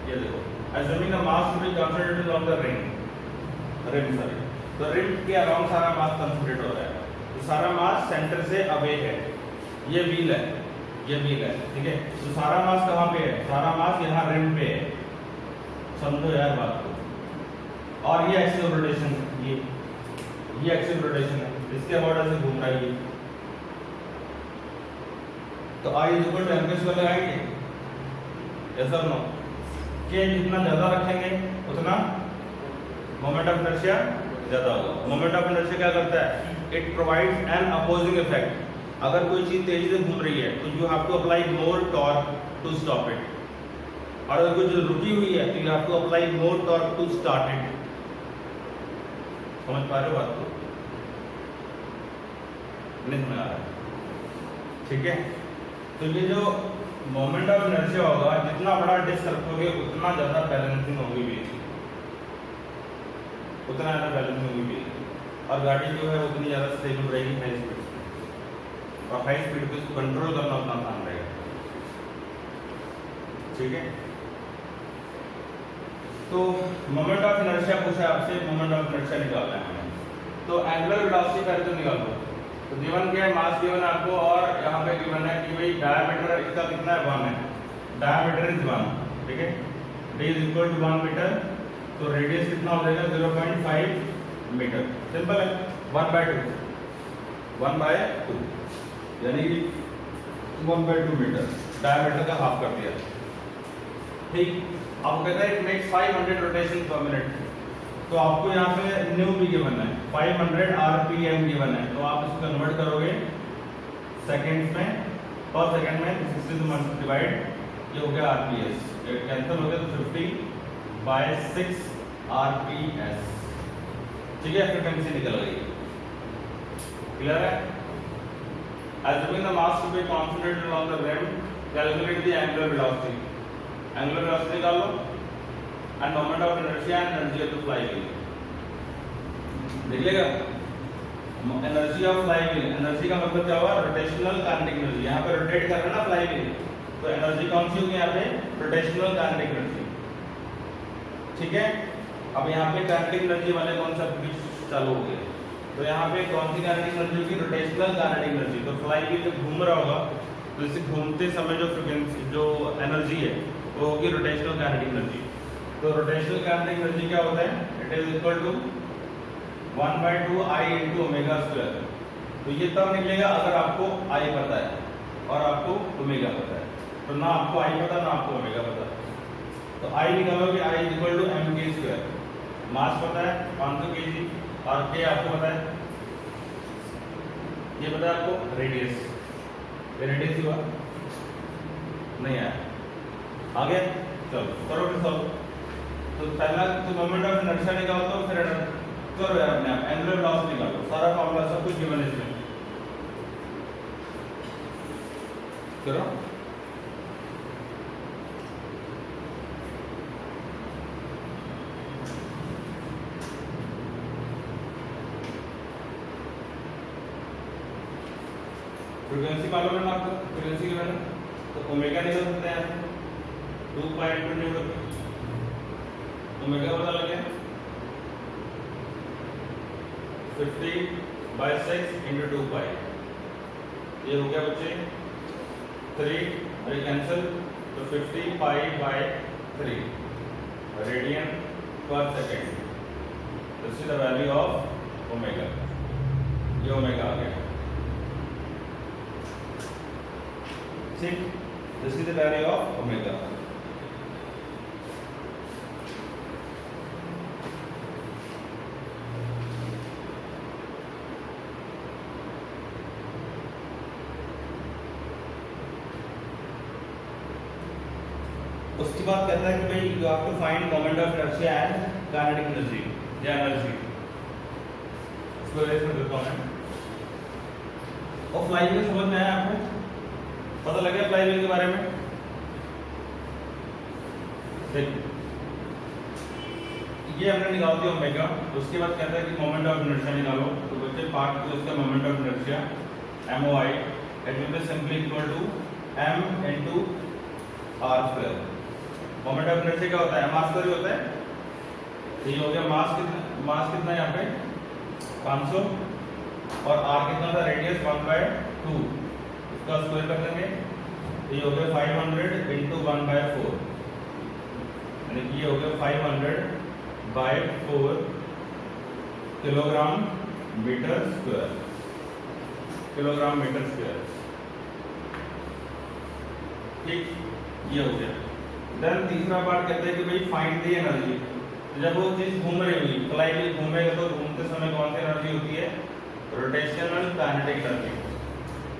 ये देखो, assuming the mass to be concentrated on the rim, तो रिम के अराउंड सारा मास कंसंट्रेट हो रहा है, तो सारा मास सेंटर से अवे है। ये व्हील है, ठीक है, तो सारा मास कहाँ पे है, सारा मास यहाँ रिम पे है, समझो यार बात को। और ये एक्सिस ऑफ रोटेशन, ये एक्सिस ऑफ रोटेशन है, इसके अबाउट ऐसे घूम रहा है ये। तो I is equal to mk² लगाएंगे, yes or no? के जितना ज्यादा रखेंगे उतना मोमेंट ऑफ इनर्शिया ज़्यादा होगा। मोमेंट ऑफ इनर्शिया क्या करता है? It provides an opposing effect. अगर कोई चीज़ तेजी से घूम रही है तो you have to apply more torque to stop it, और अगर कोई चीज़ रुकी हुई है तो you have to apply more torque to start it. समझ पा रहे हो बात को? नहीं समझ आ रहा है? ठीक है, तो ये जो मोमेंट ऑफ इनर्शिया होगा, जितना बड़ा डिस्क रखोगे उतना ज़्यादा बैलेंसिंग होगी भी, उतना ज़्यादा बैलेंसिंग होगी भी, और गाड़ी जो है उतनी ज़्यादा स्टेबल रहेगी हाई स्पीड से, और हाई स्पीड पे इसको कंट्रोल करना उतना आसान रहेगा। ठीक है, तो मोमेंट ऑफ इनर्शिया पूछा आपसे, मोमेंट ऑफ इनर्शिया निकालना है हमें, तो एंगुलर वेलोसिटी पहले तो निकालो। तो गिवन क्या है? मास गिवन आपको, और यहाँ पे गिवन है कि भाई डायमीटर इसका कितना है? 1 है, डायमीटर इज 1, ठीक है, d is equal to 1 metre, तो रेडियस कितना हो जाएगा? 0.5 मीटर। सिंपल है, 1/2 यानी कि 1/2 मीटर, डायमीटर का हाफ कर दिया। ठीक, आपको कहता है इट मेक्स 500 रोटेशन पर मिनट, तो आपको यहाँ पे न्यू भी गिवन है, 500 आरपीएम गिवन है, तो आप इसको कन्वर्ट करोगे सेकंड्स में, पर सेकंड में 60 से डिवाइड, ये हो गया आरपीएस, ये कैंसिल हो गया, तो 50/6 आरपीएस। ठीक है, फ्रीक्वेंसी निकल गई। क्लियर है? Assuming the mass to be concentrated on the rim, calculate the angular velocity. Angular velocity निकाल लो, and moment of inertia and energy of the flywheel. देख लेगा एनर्जी ऑफ फ्लाईव्हील, एनर्जी का मतलब क्या हुआ? Rotational kinetic energy. यहाँ पे rotate कर रहा है ना फ्लाईव्हील, तो एनर्जी कौन सी होगी यहाँ पे? Rotational kinetic energy. ठीक है, अब यहाँ पे काइनेटिक एनर्जी वाले कॉन्सेप्ट चालू हो गए, तो यहाँ पे कौन सी काइनेटिक एनर्जी होगी? Rotational kinetic energy. तो फ्लाईव्हील जब घूम रहा होगा तो इसे घूमते समय जो फ्रीक्वेंसी, जो एनर्जी है वो होगी रोटेशनल काइनेटिक एनर्जी। तो रोटेशनल काइनेटिक एनर्जी क्या होता है? It is equal to 1/2 I into omega square. तो ये तब निकलेगा अगर आपको I पता है और आपको ओमेगा पता है, तो ना आपको I पता ना आपको ओमेगा पता, तो I निकालोगे, I is equal to mk square. Mass पता है 500 kg, और k आपको पता है, ये पता है आपको रेडियस, ये रेडियस हुआ नहीं आया, आगे चलो करो फिर सॉल्व। तो पहला तो मोमेंट ऑफ इनर्शिया निकालो, तो फिर करो यार अपने आप, एंगुलर वेलोसिटी निकालो, सारा फॉर्मूला सब कुछ गिवन है इसमें, करो। फ्रीक्वेंसी मालूम है ना आपको? फ्रीक्वेंसी के मैंने तो ओमेगा निकल सकते हैं 2 पाई इंटू न्यू करके, ओमेगा पता लग गया 50/6 इंटू 2 पाई, ये हो गया बच्चे 3, और ये कैंसिल, तो 50 π/3 radian per second. This is the value of omega, ये ओमेगा आ गया। ठीक, this is the value of omega. उसके बाद कहता है कि भाई you have to find moment of inertia and kinetic energy या एनर्जी। इसको इसमें देता हूं मैं। और फ्लाईव्हील समझ में आया आपको? पता लग गया फ्लाईव्हील के बारे में? देखिए ये हमने निकाल दिया ओमेगा, उसके बाद कहता है कि मोमेंट ऑफ इनर्शिया निकालो, तो बच्चे पार्ट को इसका moment of inertia MOI it will be simply equal to m into r square. Moment of inertia क्या होता है? मास स्क्वायर ही होता है। तो ये हो गया मास कितना है यहाँ पे 500, और r कितना था? रेडियस 1/2, इसका स्क्वायर कर देंगे, तो ये हो गया 500 into 1/4, यानी कि ये हो गया 500/4 kilogram metre square, kilogram metre square. ठीक, ये हो गया। देन तीसरा पार्ट कहते हैं कि भाई फाइंड द एनर्जी। जब वो चीज घूम रही हुई फ्लाई भी घूमेगा तो घूमते समय कौन सी एनर्जी होती है? Rotational kinetic energy.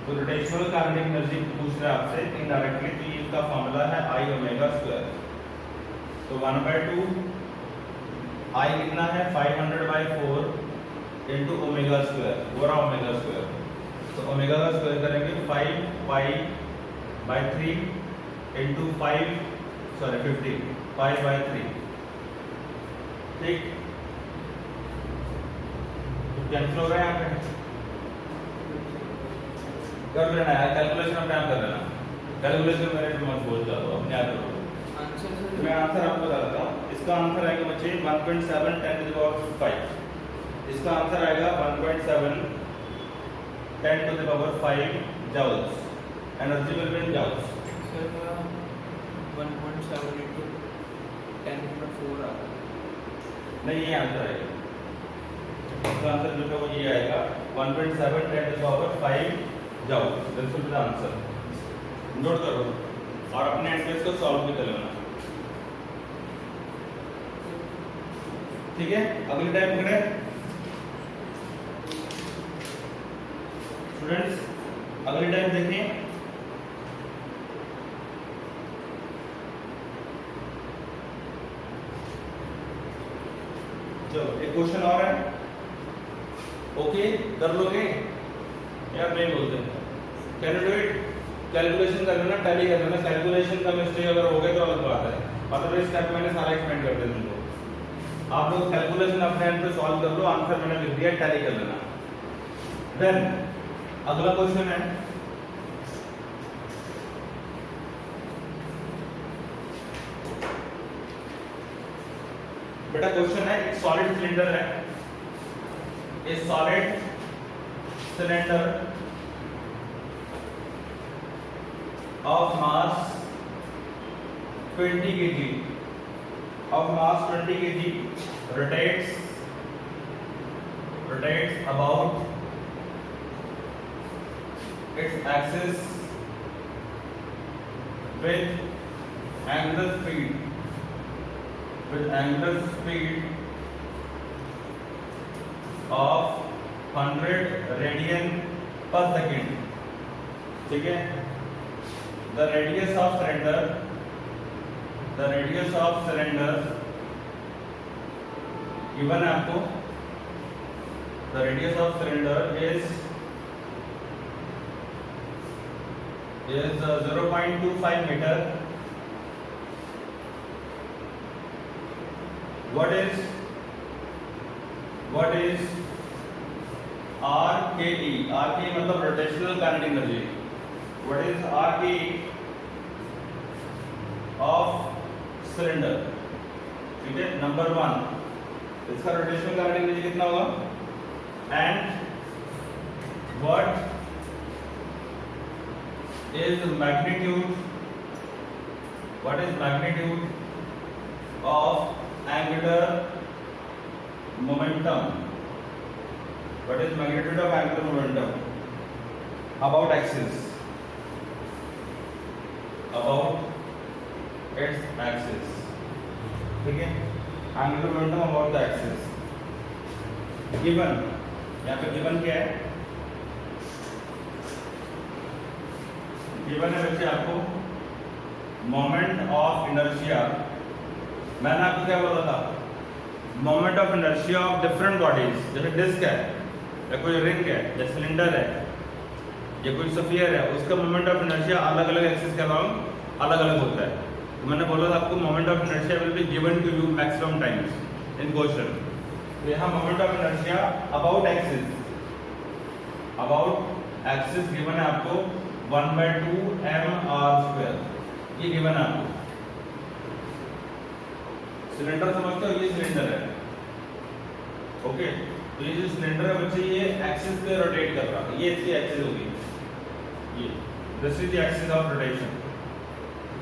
तो रोटेशनल काइनेटिक एनर्जी पूछ रहे हैं आपसे इनडायरेक्टली, तो ये इसका फॉर्मूला है I ओमेगा स्क्वायर। तो 1/2 I कितना है 500/4 इनटू ओमेगा स्क्वायर, पूरा ओमेगा स्क्वायर। तो ओमेगा का स्क्वायर करेंगे 5π/3 इनटू 50 5/3, ठीक। तो कैंसिल हो रहा है यहाँ पे, कर लेना है कैलकुलेशन, अपने आप कर लेना। कैलकुलेशन मेरे पे मत बोल जाओ, अपने आप करो। आंसर तो सर मैं आंसर आपको बता देता हूँ। इसका आंसर आएगा बच्चे 1.7 10⁵। इसका आंसर आएगा 1.7 10⁵ joules. Energy will be in joules. Sir 1.7 into 10⁴ आ रहा है। नहीं, ये आंसर आएगा। इसका आंसर जो है वो ये आएगा 1.7 10⁵ joules. This will be the answer. Note करो और अपने एंसर को सॉल्व भी कर लेना, ठीक है। अगली टाइप पकड़े स्टूडेंट्स, अगली टाइप देखिए। चलो एक क्वेश्चन और है, ओके कर लोगे यार? नहीं बोलते, can you do it? Calculation कर लेना, टैली कर लेना। कैलकुलेशन का मिस्टेक अगर हो गया तो अलग बात है, अदरवाइज स्टेप मैंने सारा एक्सप्लेन कर दिया तुमको। आप लोग कैलकुलेशन अपने एंड पे सॉल्व कर लो, आंसर मैंने लिख दिया, टैली कर लेना। देन अगला क्वेश्चन है, बेटा क्वेश्चन है, एक सॉलिड सिलेंडर है। ए solid cylinder of mass 20 kg rotates about its axis with angular speed of 100 radian per second, ठीक है। The radius of cylinder given है आपको। The radius of cylinder is 0.25 meter. What is RKE? RKE मतलब rotational kinetic energy. What is RKE of cylinder? ठीक है, number 1 इसका rotational kinetic energy कितना होगा? And what is magnitude of angular momentum? About axis, its axis, ठीक है। Angular momentum about the axis given. यहाँ पे गिवन क्या है? गिवन है बच्चे आपको मोमेंट ऑफ इनर्शिया। मैंने आपको क्या बोला था? Moment of inertia of different bodies. जैसे डिस्क है या कोई रिंग है या सिलेंडर है या कोई स्फीयर है, उसका मोमेंट ऑफ इनर्शिया अलग अलग एक्सिस के अराउंड अलग अलग होता है। तो मैंने बोला था आपको moment of inertia will be given to you maximum times in question. तो यहाँ moment of inertia about axis given है आपको 1/2 mr²। ये गिवन है आपको। सिलेंडर समझते हो? ये सिलेंडर है, ओके। तो ये जो सिलेंडर है बच्चे, ये एक्सिस पे रोटेट कर रहा है। ये इसकी एक्सिस होगी, ये this is the axis of rotation.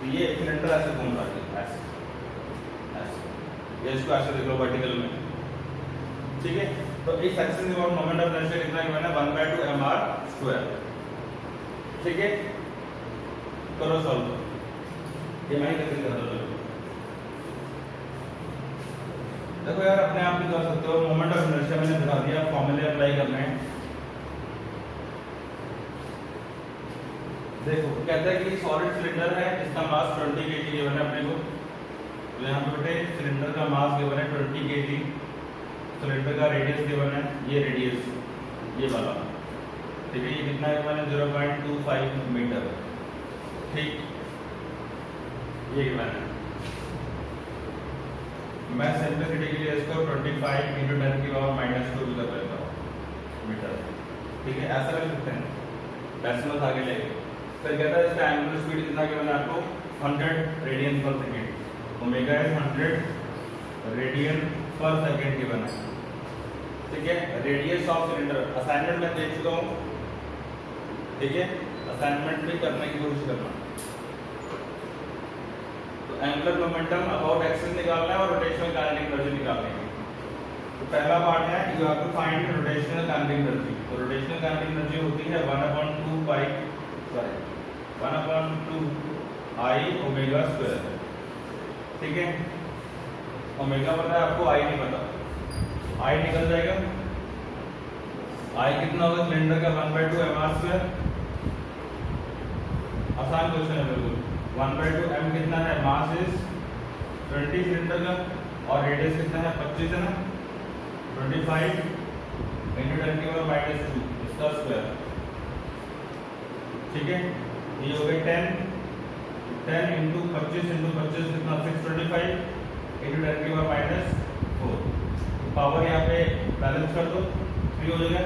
तो ये सिलेंडर ऐसे घूम रहा है, ऐसे ये इसको ऐसे देख लो वर्टिकल में, ठीक है। तो इस एक्सिस के अबाउट मोमेंट ऑफ इनर्शिया कितना गिवन है? 1/2 mr², ठीक है। करो सॉल्व, ये मैं ही कर दो। देखो यार अपने आप भी कर सकते हो, मोमेंट ऑफ इनर्शिया मैंने बता दिया, फॉर्मूले अप्लाई करने हैं। देखो कहता है कि सॉलिड सिलेंडर है, इसका मास 20 kg गिवन है अपने को। तो यहाँ पे बेटे सिलेंडर का मास गिवन है 20 kg, सिलेंडर का रेडियस गिवन है, ये रेडियस ये वाला, ठीक है। ये कितना गिवन है 0.25 मीटर, ठीक, ये गिवन है। मैं सिंपलिसिटी के लिए इसको 25 × 10⁻⁻² कर लेता हूँ मीटर, ठीक है। ऐसा कर सकते हैं, डेसिमल आगे लेके। फिर कहता है इसका एंगुलर स्पीड कितना गिवन है आपको 100 radian per second, omega is 100 radian per second given है, ठीक है। रेडियस ऑफ सिलेंडर असाइनमेंट में देख चुका हूँ, ठीक है, असाइनमेंट भी करने की कोशिश करना। तो एंगुलर मोमेंटम अबाउट एक्सिस निकालना है और रोटेशनल काइनेटिक एनर्जी निकालनी है। तो पहला पार्ट है you have to find rotational kinetic energy. तो रोटेशनल काइनेटिक एनर्जी होती है 1/2 I ओमेगा स्क्वायर, ठीक है। ओमेगा पता है आपको, आई नहीं पता, आई निकल जाएगा। आई कितना होगा सिलेंडर का 1/2 mr², आसान क्वेश्चन है बिल्कुल। 1/2 m कितना है, मास इज 20 सिलेंडर का, और रेडियस कितना है 25 है ना, 25 × 10⁻⁻² इसका स्क्वायर, ठीक है। ये हो गया 10 × 25 कितना 625 × 10⁻⁻⁴। पावर यहाँ पे बैलेंस कर दो, 3 हो जाएगा,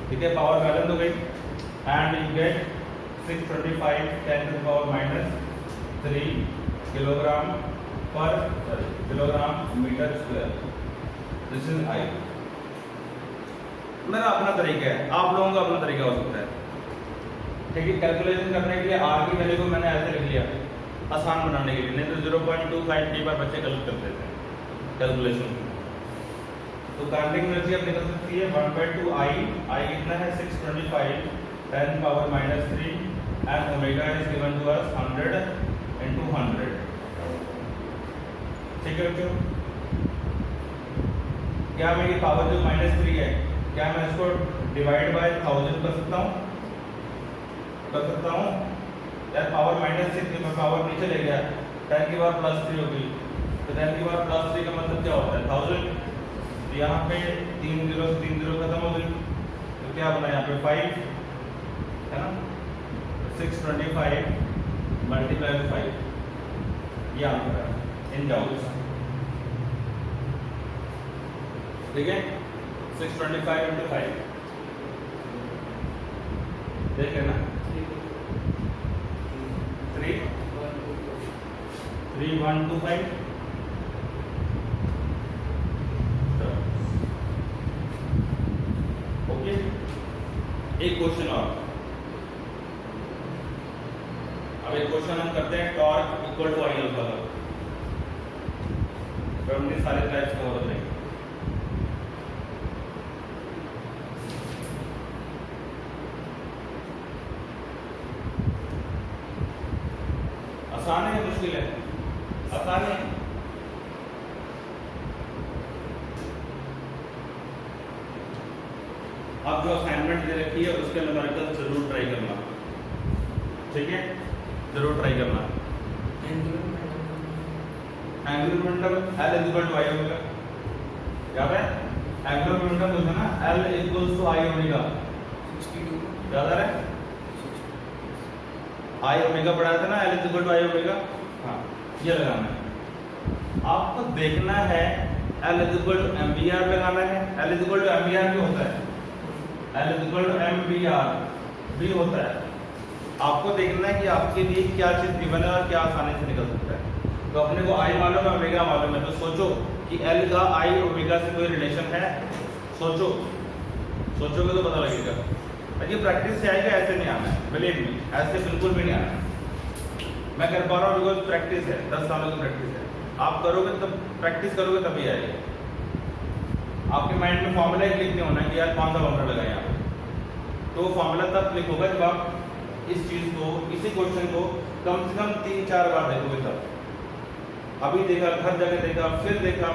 ठीक है। पावर बैलेंस हो गई and you get 625 10⁻³ kilogram metre square. This is I. मेरा अपना तरीका है, आप लोगों का अपना तरीका हो सकता है, ठीक है। कैलकुलेशन करने के लिए आर की वैल्यू को मैंने ऐसे लिख लिया आसान बनाने के लिए, नहीं तो 0.25 कई बार बच्चे गलत कर देते हैं कैलकुलेशन। तो काइनेटिक एनर्जी अब निकल सकती है 1/2 I कितना है 625 10⁻³ and omega is given to us 100 × 100, ठीक है बच्चों। क्या मेरी पावर जो -3 है, क्या मैं इसको डिवाइड बाय 1000 कर सकता हूँ? यार पावर -6 में पावर नीचे ले गया, 10 की पावर +3 होगी, तो 10 की पावर +3 का मतलब क्या होता है 1000। यहाँ पे 3 0 से 3 0 खत्म हो गई, तो क्या बना यहाँ पे 5 है ना, 625 × 5 ये आंसर है इन जाउल्स, ठीक है। 625 × 5 देख लेना, 3125। ओके, एक क्वेश्चन और। अब एक क्वेश्चन हम करते हैं torque equal to I alpha का, तो हमने सारे टाइप्स का हो रहे हैं। आसान है मुश्किल है? आसान है। आप जो असाइनमेंट दे रखी है उसके न्यूमेरिकल जरूर ट्राई करना, ठीक है, जरूर ट्राई करना। Angular momentum L equal to I omega, याद है एंगुलर मोमेंटम जो है ना L equals to I omega, 62 याद आ रहा है, आई ओमेगा पढ़ाया था ना, L equal to I omega, हाँ ये लगाना है। आपको देखना है L इक्वल टू MVR लगाना है, L इक्वल टू MVR भी होता है, L इक्वल टू MVR भी होता है। आपको देखना है कि आपके लिए क्या चीज गिवन है और क्या आसानी से निकल सकता है। तो अपने को आई मालूम है, ओमेगा मालूम है, तो सोचो कि L का आई ओमेगा से कोई रिलेशन है, सोचोगे तो पता लगेगा। ये प्रैक्टिस से आएगा, ऐसे नहीं आना है, बिलीव मी, ऐसे बिल्कुल भी नहीं आना है। मैं कर पा रहा हूँ बिकॉज प्रैक्टिस है, 10 सालों की प्रैक्टिस है। आप करोगे तब, प्रैक्टिस करोगे तभी आएगा। आपके माइंड में फॉर्मूला क्लिक नहीं होना कि यार कौन सा फॉर्मूला लगाए यहाँ पे, तो फॉर्मूला तब क्लिक होगा जब आप इस चीज़ को, इसी क्वेश्चन को कम से कम 3-4 बार देखोगे तब। अभी देखा, हर जगह देखा, फिर देखा,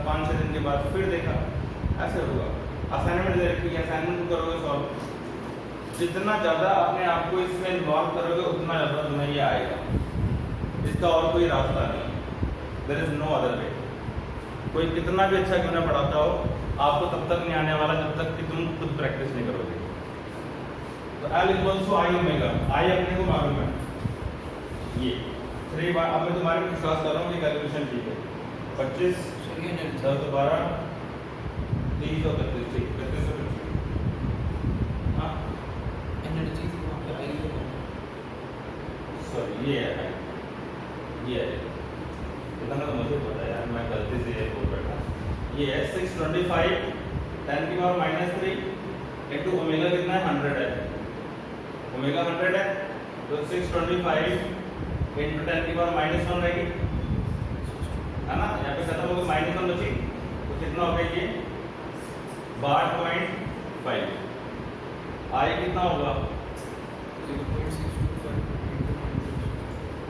5-6 दिन के बाद फिर देखा, ऐसे होगा। असाइनमेंट दे रखी है, असाइनमेंट करोगे सॉल्व, जितना ज़्यादा अपने आप को इसमें इन्वॉल्व करोगे उतना ज़्यादा तुम्हें ये आएगा। इसका और कोई रास्ता नहीं, there is no other way. कोई कितना भी अच्छा क्यों ना पढ़ाता हो, आपको तब तक नहीं आने वाला जब तक कि तुम खुद प्रैक्टिस नहीं करोगे। तो L equals to I omega, I अपने को मालूम है ये 3 बार। अब मैं तुम्हारे विश्वास कर रहा हूँ कि कैलकुलेशन ठीक है। 25 सर ये एनर्जी 10 तो 12 30 और 33 ठीक 33 और 33। हाँ एनर्जी थी वहाँ पे आई है। सॉरी ये है, ये है, इतना तो मुझे पता है यार, मैं गलती से ये बोल बैठा। ये है 625 10 की पावर -3 इंटू ओमेगा कितना है 100 है, ओमेगा 100 है तो 625 इंटू 10 की पावर -1 रहेगी, है ना। यहाँ पे खत्म होगा, -1 बची तो कितना हो गया ये 62.5। आई कितना होगा 0.625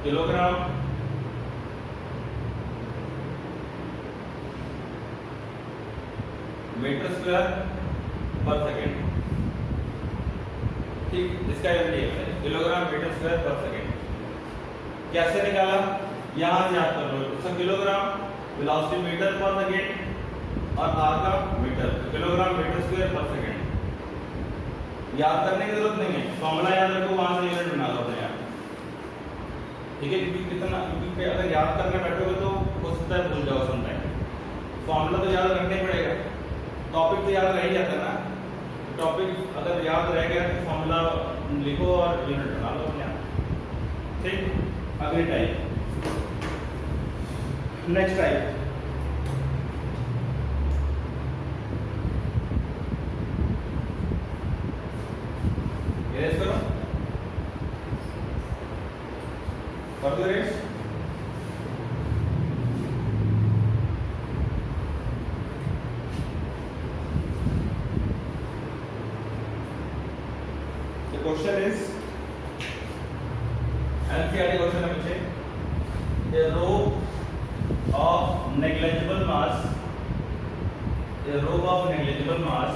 किलोग्राम मीटर स्क्वायर पर सेकेंड, ठीक। इसका यूनिट है किलोग्राम मीटर स्क्वायर पर सेकेंड। कैसे निकाला, यहाँ से याद कर लो। तो किलोग्राम वेलोसिटी मीटर पर सेकेंड और आर का मीटर, तो किलोग्राम मीटर स्क्वायर पर सेकेंड। याद करने की जरूरत नहीं है, फॉर्मूला याद रखो, वहां से यूनिट बना लो अपने आप, ठीक है। क्योंकि कितना, क्योंकि अगर याद करने बैठोगे तो हो सकता है भूल जाओ समटाइम। फॉर्मूला तो याद रखना ही पड़ेगा, टॉपिक तो याद रह ही जाता है ना। टॉपिक अगर याद रह गया तो फॉर्मूला लिखो और यूनिट बना लो अपने आप, ठीक। अगली टाइप, नेक्स्ट टाइप, इरेज करो, कर दो erase. Question is NCERT question है मुझे, a rope of negligible mass, a rope of negligible mass,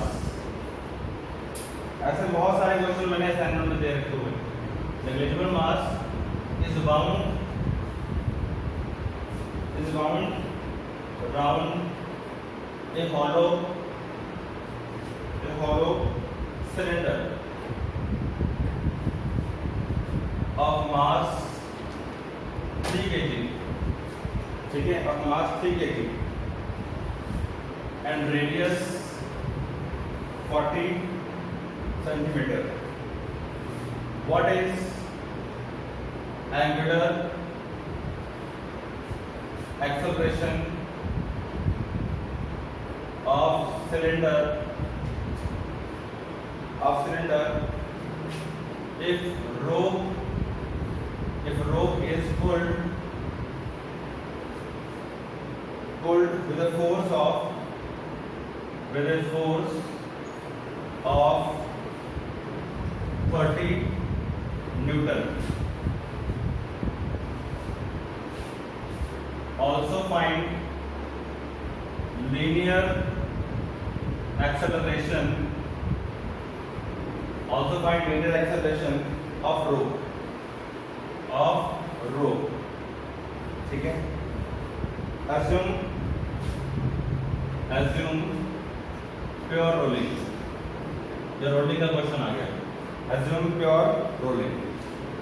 ऐसे बहुत सारे क्वेश्चन मैंने असाइनमेंट में दे रखे हुए। negligible mass is bound around a hollow cylinder of mass 3 kg, ठीक है, of mass 3 kg and radius 40 centimeter. What is angular acceleration of cylinder if rope is pulled with a force of 30 Newton. Also find linear acceleration of rope, ठीक है। assume pure rolling, ये rolling का question आ गया। assume pure rolling,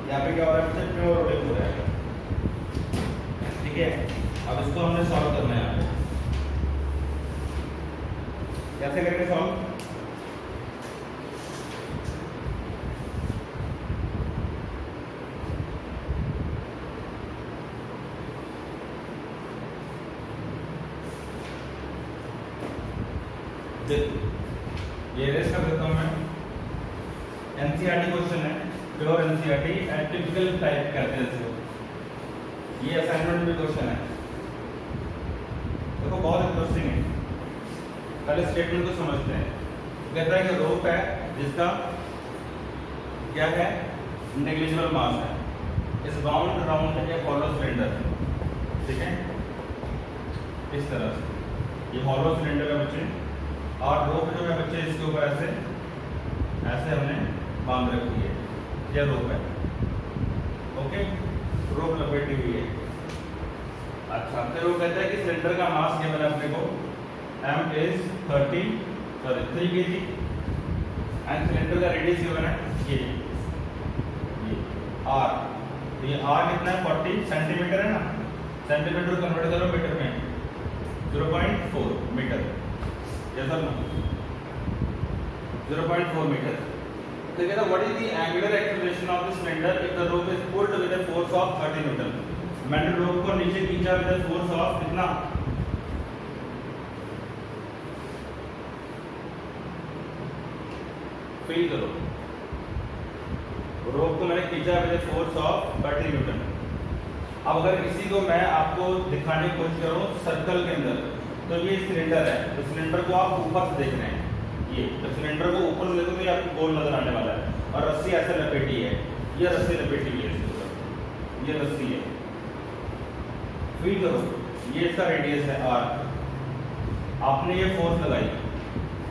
यहाँ पे क्या हो रहा है, प्योर रोलिंग हो रहा है, ठीक है। अब इसको हमने सॉल्व करना है यहाँ पे, कैसे करेंगे सॉल्व, ये रेस कर देता हूँ मैं। एनसीईआरटी क्वेश्चन है, pure NCERT and typical type कहते हैं इसको। ये असाइनमेंट भी क्वेश्चन है, देखो बहुत इंटरेस्टिंग है। पहले स्टेटमेंट को समझते हैं। कहता है कि रोप है जिसका क्या है, नेग्लिजिबल मास है, is bound around a hollow cylinder, ठीक है, इस तरह से ये हॉलो सिलेंडर है बच्चे, और रोप जो है बच्चे इसके ऊपर ऐसे ऐसे हमने बांध रखी है, ये रोप है। ओके, रोप लपेटी हुई है। अच्छा, फिर वो कहता है कि सिलेंडर का मास गिवन है अपने को, m is 3 kg and cylinder का रेडियस गिवन है ये r। तो ये r कितना है 40 सेंटीमीटर है ना, सेंटीमीटर कन्वर्ट करो मीटर में 0.4 मीटर, जैसा ना 0.4 मीटर। तो कहता है what is the angular acceleration of the cylinder if the rope is pulled with a force of 30 Newton. मैंने रोप को नीचे खींचा विद अ फोर्स ऑफ कितना, फील करो, रोप को मैंने खींचा with a force of 30 Newton. अब अगर इसी को मैं आपको दिखाने की कोशिश करूं सर्कल के अंदर, तो ये सिलेंडर है, तो सिलेंडर को आप ऊपर से देख रहे हैं, ये तो सिलेंडर को ऊपर से देखो तो ये आपको गोल नजर आने वाला है, और रस्सी ऐसे लपेटी है, ये रस्सी लपेटी हुई है इसके ऊपर, ये रस्सी है। फील करो, ये इसका रेडियस है r, आपने ये फोर्स लगाई,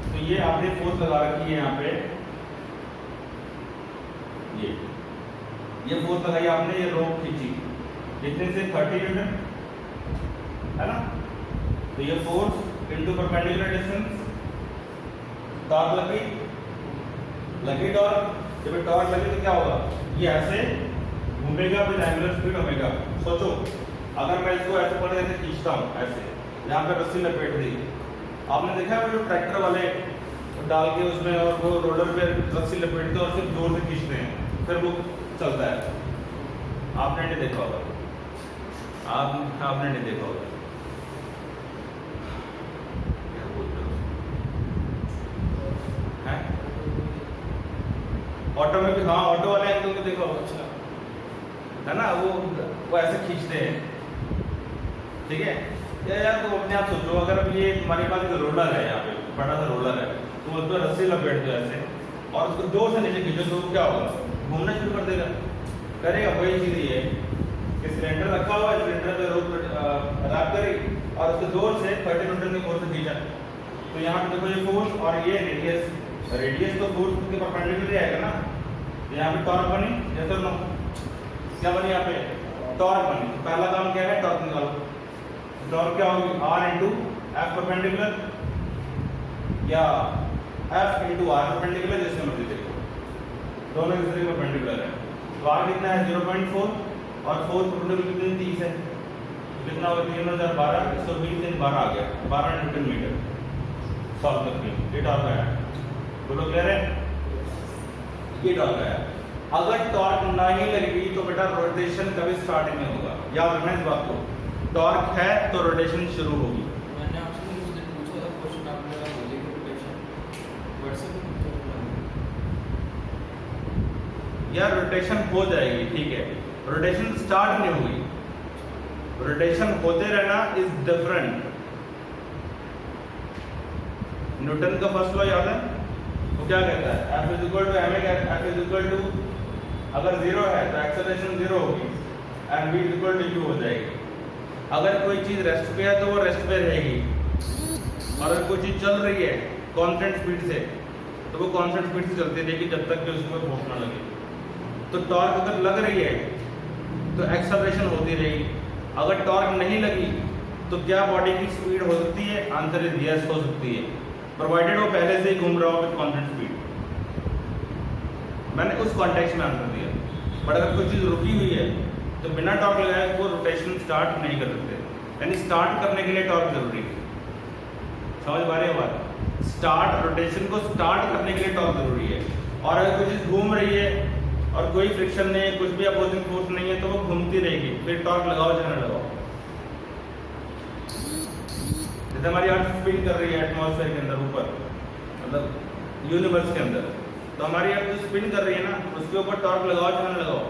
तो ये आपने फोर्स लगा रखी है यहाँ पे, ये फोर्स लगाई आपने, ये रोप खींची कितने से 30 न्यूटन है ना, तो ये force into perpendicular distance, torque लगी टॉर्क, जब टॉर्क लगी तो क्या होगा, ये ऐसे घूमेगा विद एंगुलर स्पीड ओमेगा। सोचो अगर मैं इसको ऐसे पकड़ ऐसे खींचता हूँ, ऐसे यहाँ पे रस्सी लपेट दी, आपने देखा है जो ट्रैक्टर वाले डाल के उसमें और वो रोलर पे रस्सी लपेटते हैं और सिर्फ जोर से खींचते हैं, फिर वो चलता है, आपने नहीं देखा होगा, आपने नहीं देखा होगा। ऑटो में भी, हाँ ऑटो वाले एंगल को देखो, अच्छा है ना, वो ऐसे खींचते हैं, ठीक है। यार तो अपने आप सोचो, अगर अब ये तुम्हारे पास जो रोलर है, यहाँ पे बड़ा सा रोलर है, तो उस पर रस्सी लपेट दो ऐसे और उसको जोर से नीचे खींचो, तो क्या होगा, घूमना शुरू कर देगा, करेगा। वही चीज ये है कि सिलेंडर रखा हुआ है, सिलेंडर पे रोप रख करी और उसको जोर से 30 न्यूटन की फोर्स से खींचा, तो यहाँ पे देखो ये फोर्स और ये रेडियस तो फोर्स के परपेंडिकुलर आएगा ना, तो यहाँ पे टॉर्क बनी, जैसे नो क्या बनी, यहाँ पे टॉर्क बनी। पहला काम क्या है, टॉर्क निकालो, टॉर्क क्या होगी, r इंटू एफ परपेंडिकुलर या f इंटू आर परपेंडिकुलर, जैसे मर्जी देखो, दोनों एक दूसरे के परपेंडिकुलर है। तो r कितना है 0.4 और फोर्स परपेंडिकुलर कितनी 30 है, कितना होगा 3012, 120 दिन 12 आ गया, 12 न्यूटन मीटर सॉल्व करके ये टॉर्क आया। बोलो क्लियर है, ये टॉर्क आया। अगर टॉर्क नहीं लगेगी तो बेटा रोटेशन कभी स्टार्ट नहीं होगा, याद रखना इस बात को, टॉर्क है तो रोटेशन शुरू होगी। मैंने आपसे उस दिन पूछा था क्वेश्चन, आपने कहा बोलेंगे रोटेशन, व्हाट्सएप यार रोटेशन हो जाएगी, ठीक है, रोटेशन स्टार्ट नहीं हुई, रोटेशन होते रहना इज डिफरेंट। न्यूटन का फर्स्ट लॉ याद है, वो क्या कहता है, F is equal to ma, F is equal to, अगर जीरो है तो एक्सेलरेशन जीरो होगी and v is equal to u हो जाएगी। अगर कोई चीज रेस्ट पे है तो वो रेस्ट पे रहेगी, और अगर कोई चीज चल रही है कांस्टेंट स्पीड से तो वो कांस्टेंट स्पीड से चलती रहेगी जब तक कि उसको फोर्स ना लगे। तो टॉर्क अगर लग रही है तो एक्सेलरेशन होती रहेगी, अगर टॉर्क नहीं लगी तो क्या बॉडी की स्पीड हो सकती है, आंसर इज यस, हो सकती है, प्रोवाइडेड वो पहले से ही घूम रहा हो विद कांस्टेंट स्पीड। मैंने उस कॉन्टेक्स्ट में आंसर दिया। बट अगर कोई चीज़ रुकी हुई है तो बिना टॉर्क लगाए वो रोटेशन स्टार्ट नहीं कर सकते, यानी स्टार्ट करने के लिए टॉर्क जरूरी है। समझ पा रहे हैं बात, स्टार्ट रोटेशन को स्टार्ट करने के लिए टॉर्क जरूरी है। और अगर कोई चीज़ घूम रही है और कोई फ्रिक्शन नहीं है, कुछ भी अपोजिंग फोर्स नहीं है, तो वो घूमती रहेगी, फिर टॉर्क लगाओ चाहे लगाओ। जैसे हमारी अर्थ स्पिन कर रही है एटमॉस्फेयर के अंदर ऊपर, मतलब यूनिवर्स के अंदर, तो हमारी अर्थ जो स्पिन कर रही है ना, उसके ऊपर टॉर्क लगाओ चाहे ना लगाओ,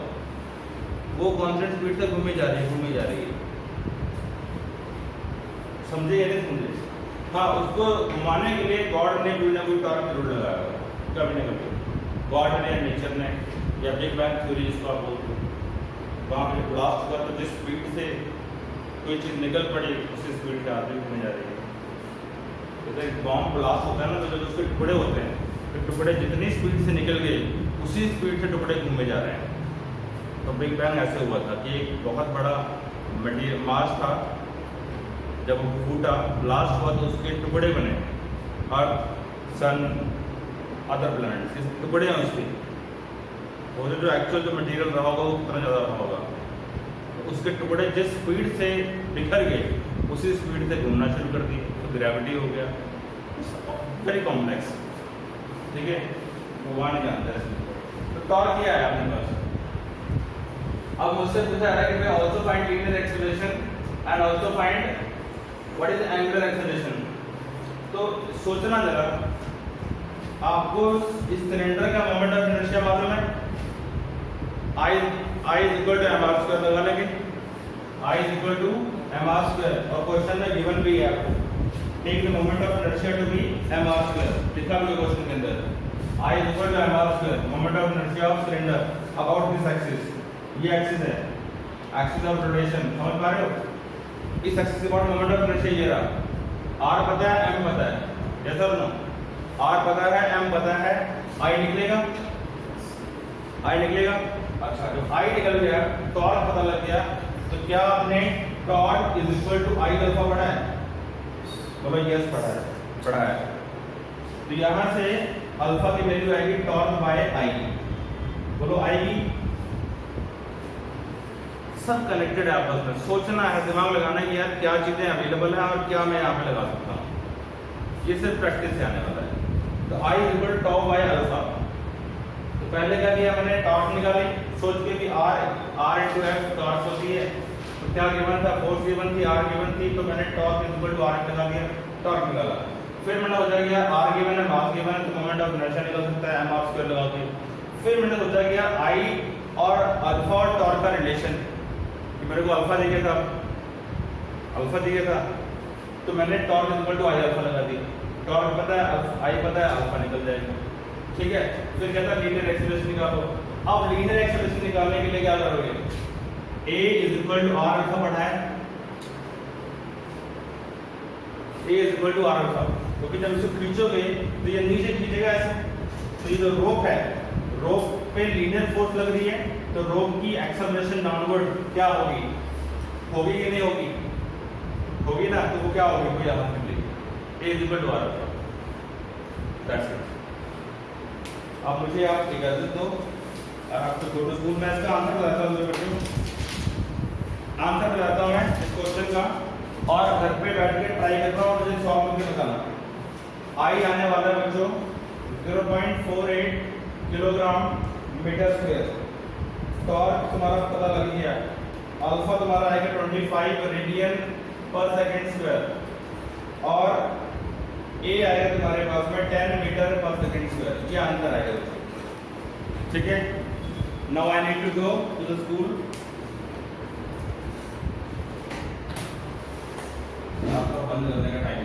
वो कांस्टेंट स्पीड से घूमी जा रही है, घूमी जा रही है। समझे या नहीं समझे? हाँ, उसको घुमाने के लिए गॉड ने कोई ना कोई टॉर्क जरूर लगाया होगा, कभी ना कभी गॉड ने, नेचर ने, या बिग बैंग थ्योरी जिसको आप बोलते हो, वहाँ पे ब्लास्ट हुआ तो जिस स्पीड से कोई चीज़ निकल पड़ी उसी स्पीड से आगे घूमने जा रही है। जैसे बॉम्ब ब्लास्ट होता है ना, तो जब उसके टुकड़े होते हैं तो टुकड़े जितनी स्पीड से निकल गए उसी स्पीड से टुकड़े घूमे जा रहे हैं। तो बिग बैंग ऐसे हुआ था कि एक बहुत बड़ा मटीरियल मास था, जब वो फूटा ब्लास्ट हुआ तो उसके टुकड़े बने, अर्थ, सन, अदर प्लैनेट्स, इस टुकड़े हैं उसके। और जो एक्चुअल जो मटेरियल रहा होगा वो कितना ज़्यादा रहा होगा, तो उसके टुकड़े जिस स्पीड से बिखर गए उसी स्पीड से घूमना शुरू कर दी, तो ग्रेविटी हो गया। वेरी कॉम्प्लेक्स, ठीक है, भगवान जानता है इसको। तो टॉर्क क्या है अपने पास? अब मुझसे पूछा है कि भाई also find linear acceleration and also find what is angular acceleration. तो सोचना जरा, आपको इस सिलेंडर का मोमेंट ऑफ इनर्शिया मालूम है? I is equal to mr square लगा लेंगे, I is equal to mr square, और क्वेश्चन में गिवन भी है आपको, take the moment of inertia to be mr square, लिखा भी है क्वेश्चन के अंदर। I is equal to mr square, moment of inertia of cylinder about this axis, ये एक्सिस है, एक्सिस ऑफ रोटेशन, समझ पा रहे हो? इस एक्सिस के अबाउट मोमेंट ऑफ इनर्शिया ये रहा, r पता है, m पता है, यस और नो? r पता है, m पता है, I निकलेगा, I निकलेगा। अच्छा, जब I निकल गया, टॉर्क पता लग गया, तो क्या आपने torque is equal to I alpha पढ़ा है? बोलो यस पढ़ा है। तो यहाँ से अल्फा की वैल्यू आएगी टॉर्क बाय I, बोलो आएगी। सब कनेक्टेड है आपस में, सोचना है, दिमाग लगाना है कि यार क्या चीजें अवेलेबल है और क्या मैं यहाँ पे लगा सकता हूँ, ये सिर्फ प्रैक्टिस से आने वाला है। तो I is equal to tau by alpha. तो पहले क्या किया मैंने, टॉर्क निकाली, सोच के कि R into F टॉर्क होती है, तो क्या गिवन था, फोर्स गिवन थी, R गिवन थी, तो मैंने torque is equal to R लगा दिया, टॉर्क निकाला। फिर मैंने सोचा कि यार R गिवन है, मास गिवन है, तो मोमेंट ऑफ इनर्शिया निकल सकता है mr स्क्वायर लगा के। फिर मैंने सोचा कि यार I और अल्फा और टॉर्क का रिलेशन, कि मेरे को अल्फा दिखे था, तो मैंने torque is equal to I alpha लगा दी, टॉर्क पता है, I पता है, अल्फा निकल जाएगा, ठीक है। फिर कहता लीनियर एक्सेलरेशन निकालो। अब लीनियर एक्सेलरेशन निकालने के लिए क्या करोगे, A is equal to R alpha पढ़ा है, A is equal to R alpha, क्योंकि जब इसे खींचोगे तो ये नीचे खींचेगा ऐसे, तो ये जो रोप है, रोप पे लीनियर फोर्स लग रही है, तो रोप की एक्सेलरेशन डाउनवर्ड क्या होगी कि नहीं होगी ना, तो वो क्या होगी, कोई आवाज नहीं, A is equal to R alpha. That's it. अब मुझे आप इजाजत दो और आपको गो टू स्कूल। मैं इसका आंसर बताता हूँ बच्चों, आंसर बताता हूँ मैं इस क्वेश्चन का, और घर पे बैठ के ट्राई करता हूँ, मुझे सॉल्व करके बताना। I आने वाला है बच्चों 0.48 किलोग्राम मीटर स्क्वायर, टॉर्क तुम्हारा पता लग गया, अल्फा तुम्हारा आएगा 25 रेडियन पर सेकेंड स्क्वायर, और A आएगा तुम्हारे पास में 10 मीटर पर सेकेंड स्क्वायर, ये आंसर आएगा, ठीक है। Now I need to go to the school. आपका बंद करने का टाइम